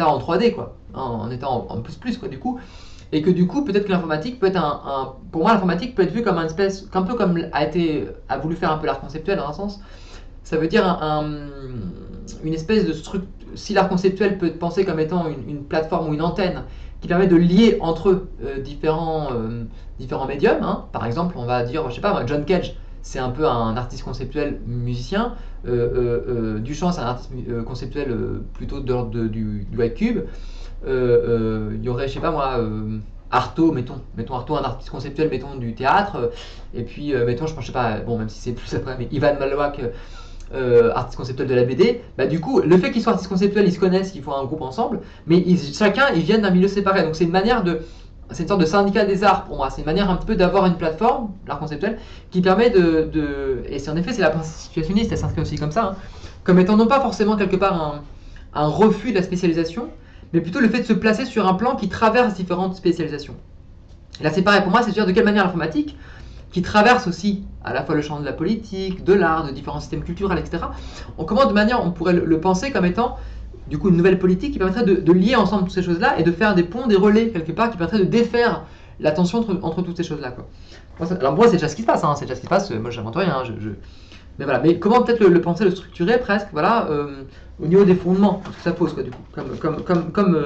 en 3D, quoi. Un état en plus, quoi, du coup. Et que du coup, peut-être que l'informatique peut être pour moi, l'informatique peut être vue comme un peu comme a voulu faire un peu l'art conceptuel dans un sens. Ça veut dire une espèce de structure. Si l'art conceptuel peut être pensé comme étant une plateforme ou une antenne qui permet de lier entre eux différents médiums. Hein. Par exemple, on va dire, je sais pas, John Cage, c'est un peu un artiste conceptuel musicien. Duchamp, c'est un artiste conceptuel plutôt de l'ordre du white cube. Il y aurait, je sais pas moi, Artaud, mettons Artaud, un artiste conceptuel, mettons du théâtre, et puis mettons, je sais pas, bon, même si c'est plus après, mais Ivan Malovac, artiste conceptuel de la BD, bah du coup, le fait qu'ils soient artistes conceptuels, ils se connaissent, ils font un groupe ensemble, mais chacun, ils viennent d'un milieu séparé, donc c'est une sorte de syndicat des arts pour moi, c'est une manière un petit peu d'avoir une plateforme, l'art conceptuel, qui permet et c'est en effet, c'est la pensée situationniste, elle s'inscrit aussi comme ça, hein, comme étant non pas forcément quelque part un refus de la spécialisation, mais plutôt le fait de se placer sur un plan qui traverse différentes spécialisations. Et là c'est pareil, pour moi, c'est de dire de quelle manière l'informatique, qui traverse aussi à la fois le champ de la politique, de l'art, de différents systèmes culturels, etc. On pourrait le penser comme étant du coup une nouvelle politique qui permettrait de lier ensemble toutes ces choses-là et de faire des ponts, des relais quelque part qui permettrait de défaire la tension entre toutes ces choses-là. Alors moi c'est déjà ce qui se passe, hein, c'est déjà ce qui se passe, moi j'invente rien, hein, mais voilà, mais comment peut-être le penser, le structurer presque, voilà, au niveau des fondements, ce que ça pose, quoi, du coup, comme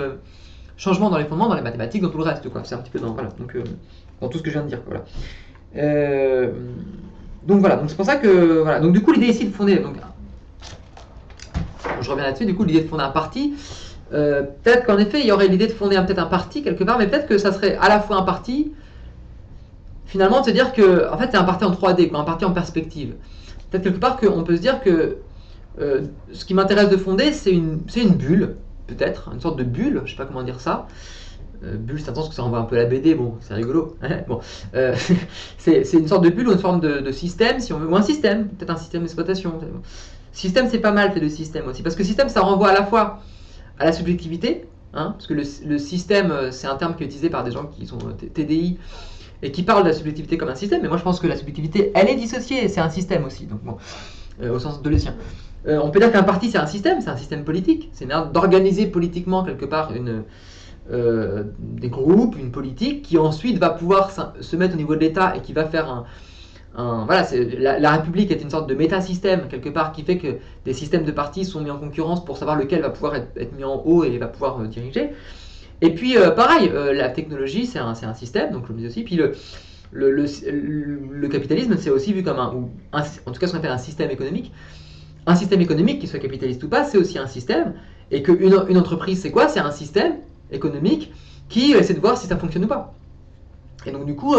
changement dans les fondements, dans les mathématiques, dans tout le reste, quoi. C'est un petit peu dans tout ce que je viens de dire, quoi, voilà. Donc voilà, donc c'est pour ça que voilà. Donc du coup l'idée ici de fonder, donc je reviens là-dessus, du coup l'idée de fonder un parti, peut-être qu'en effet il y aurait l'idée de fonder peut-être un parti quelque part, mais peut-être que ça serait à la fois un parti, finalement de se dire que en fait c'est un parti en 3D, quoi, un parti en perspective. Peut-être quelque part qu'on peut se dire que ce qui m'intéresse de fonder c'est une bulle, peut-être, une sorte de bulle, je sais pas comment dire ça. Bulle, c'est intense que ça renvoie un peu à la BD, bon, c'est rigolo. Bon, c'est une sorte de bulle ou une forme de système, si on veut, ou un système, peut-être un système d'exploitation. Système, c'est pas mal fait de système aussi, parce que système, ça renvoie à la fois à la subjectivité, hein, parce que le système, c'est un terme qui est utilisé par des gens qui sont TDI et qui parlent de la subjectivité comme un système, mais moi je pense que la subjectivité, elle est dissociée, c'est un système aussi, donc bon, au sens de l'essien. On peut dire qu'un parti, c'est un système politique, c'est une manière d'organiser politiquement quelque part des groupes, une politique qui ensuite va pouvoir se mettre au niveau de l'État et qui va faire voilà, la République est une sorte de métasystème quelque part qui fait que des systèmes de partis sont mis en concurrence pour savoir lequel va pouvoir être mis en haut et va pouvoir diriger. Et puis pareil, la technologie c'est un système, donc je le dis aussi. Puis le capitalisme c'est aussi vu comme en tout cas ce qu'on appelle un système économique. Un système économique, qu'il soit capitaliste ou pas, c'est aussi un système. Et qu'une entreprise c'est quoi? C'est un système économique qui essaie de voir si ça fonctionne ou pas. Et donc du coup,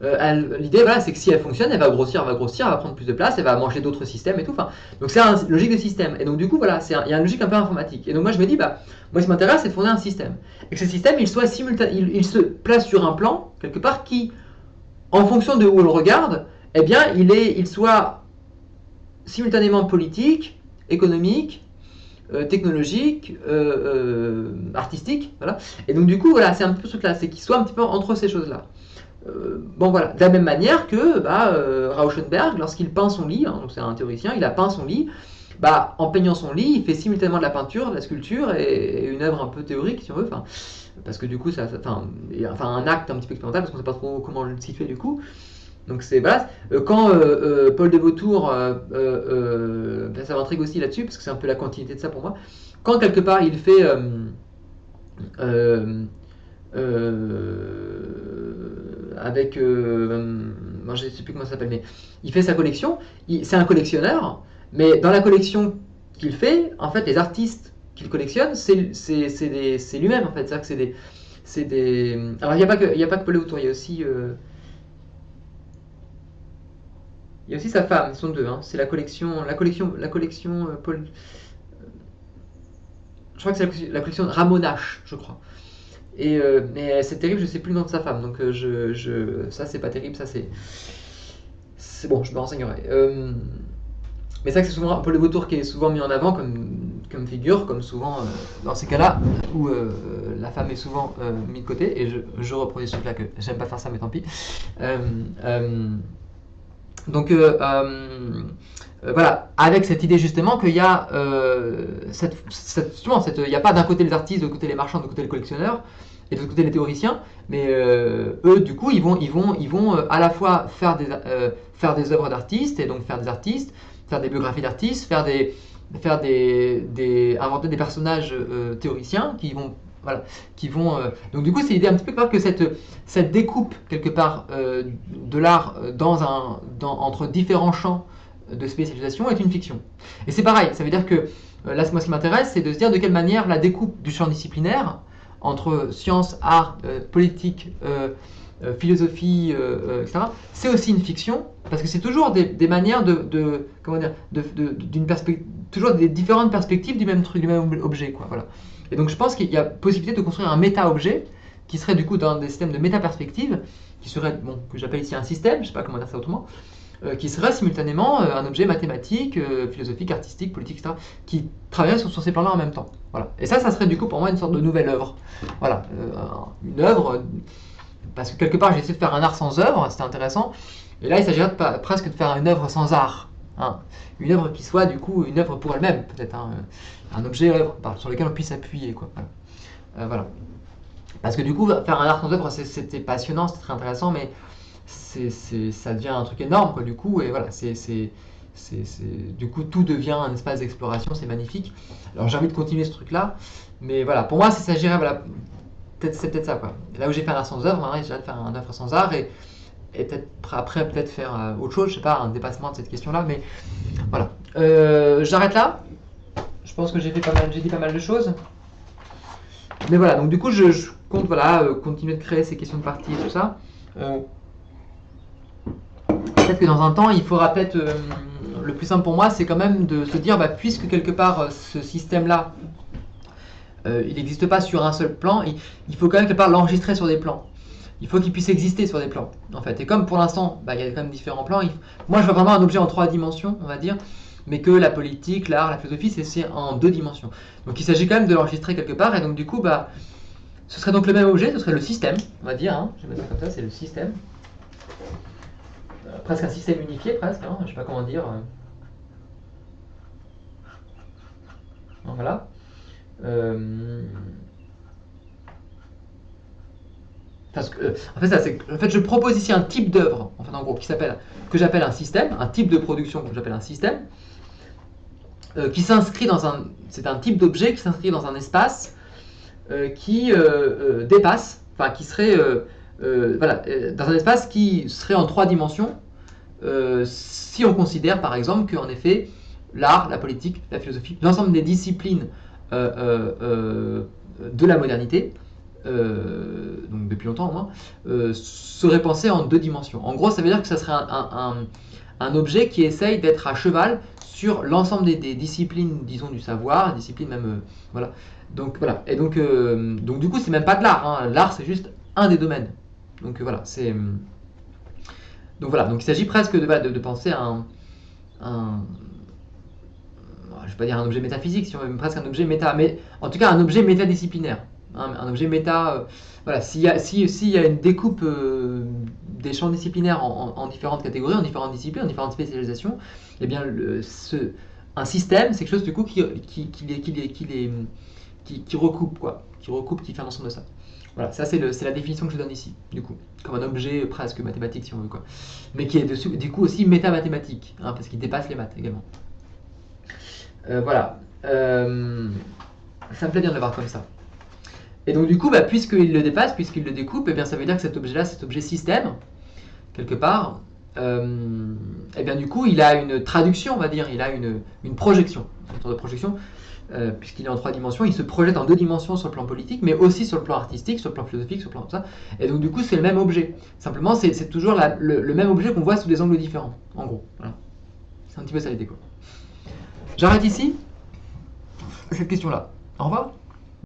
l'idée voilà, c'est que si elle fonctionne, elle va grossir, elle va prendre plus de place, elle va manger d'autres systèmes et tout. Enfin, donc c'est une logique de système. Et donc du coup, voilà, il y a une logique un peu informatique. Et donc moi je me dis, bah, moi ce qui m'intéresse, c'est de fonder un système. Et que ce système, il se place sur un plan, quelque part, qui, en fonction de où on le regarde, eh bien, il soit simultanément politique, économique, technologique, artistique, voilà. Et donc du coup, voilà, c'est un peu ce truc-là, c'est qu'il soit un petit peu entre ces choses-là. Bon voilà, de la même manière que Rauschenberg, lorsqu'il peint son lit, hein, c'est un théoricien, il a peint son lit, bah, en peignant son lit, il fait simultanément de la peinture, de la sculpture et une œuvre un peu théorique, si on veut, parce que du coup, enfin, un acte un petit peu expérimental, parce qu'on ne sait pas trop comment le situer du coup. Donc c'est voilà, quand Paul de Vautour, ça m'intrigue aussi là-dessus parce que c'est un peu la continuité de ça pour moi. Quand quelque part il fait euh, avec, moi je sais plus comment ça s'appelle, mais il fait sa collection. C'est un collectionneur, mais dans la collection qu'il fait, en fait, les artistes qu'il collectionne, c'est lui-même en fait. C'est-à-dire que c'est des. Alors il n'y a pas que Paul de Vautour, il y a aussi il y a aussi sa femme, ils sont deux. Hein. C'est la collection Paul. Je crois que c'est la collection Ramonache, je crois. Mais c'est terrible, je sais plus le nom de sa femme, donc ça c'est pas terrible, ça c'est bon, je me renseignerai. Mais c'est vrai que c'est souvent Paul de Vautour qui est souvent mis en avant comme figure, comme souvent dans ces cas-là où la femme est souvent mise de côté, et je reproduis ce truc-là que j'aime pas faire ça, mais tant pis. Donc voilà, avec cette idée justement qu'il y a il n'y a pas d'un côté les artistes, de l'autre côté les marchands, de l'autre côté les collectionneurs, et de l'autre côté les théoriciens, mais eux du coup ils vont à la fois faire des œuvres d'artistes, et donc faire des artistes, faire des biographies d'artistes, inventer des personnages théoriciens qui vont voilà, donc du coup, c'est l'idée un petit peu que cette découpe quelque part de l'art entre différents champs de spécialisation est une fiction. Et c'est pareil, ça veut dire que là, moi, ce qui m'intéresse, c'est de se dire de quelle manière la découpe du champ disciplinaire entre sciences, art, politique, philosophie, etc., c'est aussi une fiction, parce que c'est toujours des manières comment dire, toujours des différentes perspectives du même truc, du même objet, quoi. Voilà. Et donc je pense qu'il y a possibilité de construire un méta-objet qui serait du coup dans des systèmes de méta-perspective, qui serait, bon, que j'appelle ici un système, je ne sais pas comment dire ça autrement, qui serait simultanément un objet mathématique, philosophique, artistique, politique, etc., qui travaillerait sur ces plans-là en même temps. Voilà. Et ça serait du coup pour moi une sorte de nouvelle œuvre. Voilà, une œuvre, parce que quelque part j'ai essayé de faire un art sans œuvre, c'était intéressant, et là il s'agirait presque de faire une œuvre sans art. Hein. Une œuvre qui soit du coup une œuvre pour elle-même, peut-être un objet œuvre sur lequel on puisse s'appuyer. Voilà. Voilà. Parce que du coup, faire un art sans œuvre, c'était passionnant, c'était très intéressant, mais ça devient un truc énorme, quoi, du coup, et voilà, du coup, tout devient un espace d'exploration, c'est magnifique. Alors j'ai envie de continuer ce truc-là, mais voilà, pour moi, ça s'agirait, voilà, c'est peut-être ça, quoi. Là où j'ai fait un art sans œuvre, maintenant, j'ai de faire un œuvre sans art, et et peut-être après peut-être faire autre chose, je sais pas, un dépassement de cette question-là, mais voilà. J'arrête là. Je pense que j'ai dit pas mal de choses. Mais voilà, donc du coup, je compte voilà, continuer de créer ces questions de partie et tout ça. Peut-être que dans un temps, il faudra peut-être. Le plus simple pour moi, c'est quand même de se dire, bah, puisque quelque part, ce système-là, il n'existe pas sur un seul plan, il faut quand même quelque part l'enregistrer sur des plans. Il faut qu'il puisse exister sur des plans, en fait. Et comme pour l'instant, bah, il y a quand même différents plans, moi je vois vraiment un objet en 3 dimensions, on va dire, mais que la politique, l'art, la philosophie, c'est en 2 dimensions. Donc il s'agit quand même de l'enregistrer quelque part, et donc du coup, bah, ce serait donc le même objet, ce serait le système, on va dire, hein, je vais mettre ça comme ça, c'est le système. Presque un système unifié, presque, hein, je sais pas comment dire. Voilà. Parce que, en fait, en fait, je propose ici un type d'œuvre, en fait, en gros, que j'appelle un système, un type de production que j'appelle un système, qui s'inscrit c'est un type d'objet qui s'inscrit dans un espace qui dépasse, enfin, qui serait, voilà, dans un espace qui serait en 3 dimensions, si on considère, par exemple, qu'en effet, l'art, la politique, la philosophie, l'ensemble des disciplines de la modernité, donc depuis longtemps au moins, serait pensé en 2 dimensions. En gros, ça veut dire que ça serait un objet qui essaye d'être à cheval sur l'ensemble des disciplines, disons, du savoir, disciplines même, voilà. Donc voilà. Et donc du coup, c'est même pas de l'art. Hein. L'art, c'est juste un des domaines. Donc voilà, c'est. Donc voilà. Donc il s'agit presque de penser à je vais pas dire un objet métaphysique, si on veut, presque un objet méta, mais en tout cas un objet métadisciplinaire. Hein, un objet méta. Voilà, s'il y a une découpe des champs disciplinaires en différentes catégories, en différentes disciplines, en différentes spécialisations, eh bien un système, c'est quelque chose du coup qui recoupe, quoi, qui fait un ensemble de ça. Voilà, ça c'est la définition que je donne ici, du coup, comme un objet presque mathématique si on veut, quoi, mais qui est du coup aussi métamathématique, hein, parce qu'il dépasse les maths également. Voilà, ça me plaît bien de le voir comme ça. Et donc du coup, bah, puisqu'il le dépasse, puisqu'il le découpe, eh bien, ça veut dire que cet objet-là, cet objet système, quelque part, eh bien du coup, il a une traduction, on va dire, il a une projection, une sorte de projection, puisqu'il est en 3 dimensions, il se projette en 2 dimensions sur le plan politique, mais aussi sur le plan artistique, sur le plan philosophique, sur le plan tout ça. Et donc du coup, c'est le même objet. Simplement, c'est toujours le même objet qu'on voit sous des angles différents, en gros. Voilà. C'est un petit peu ça l'idée, quoi. J'arrête ici cette question-là. Au revoir.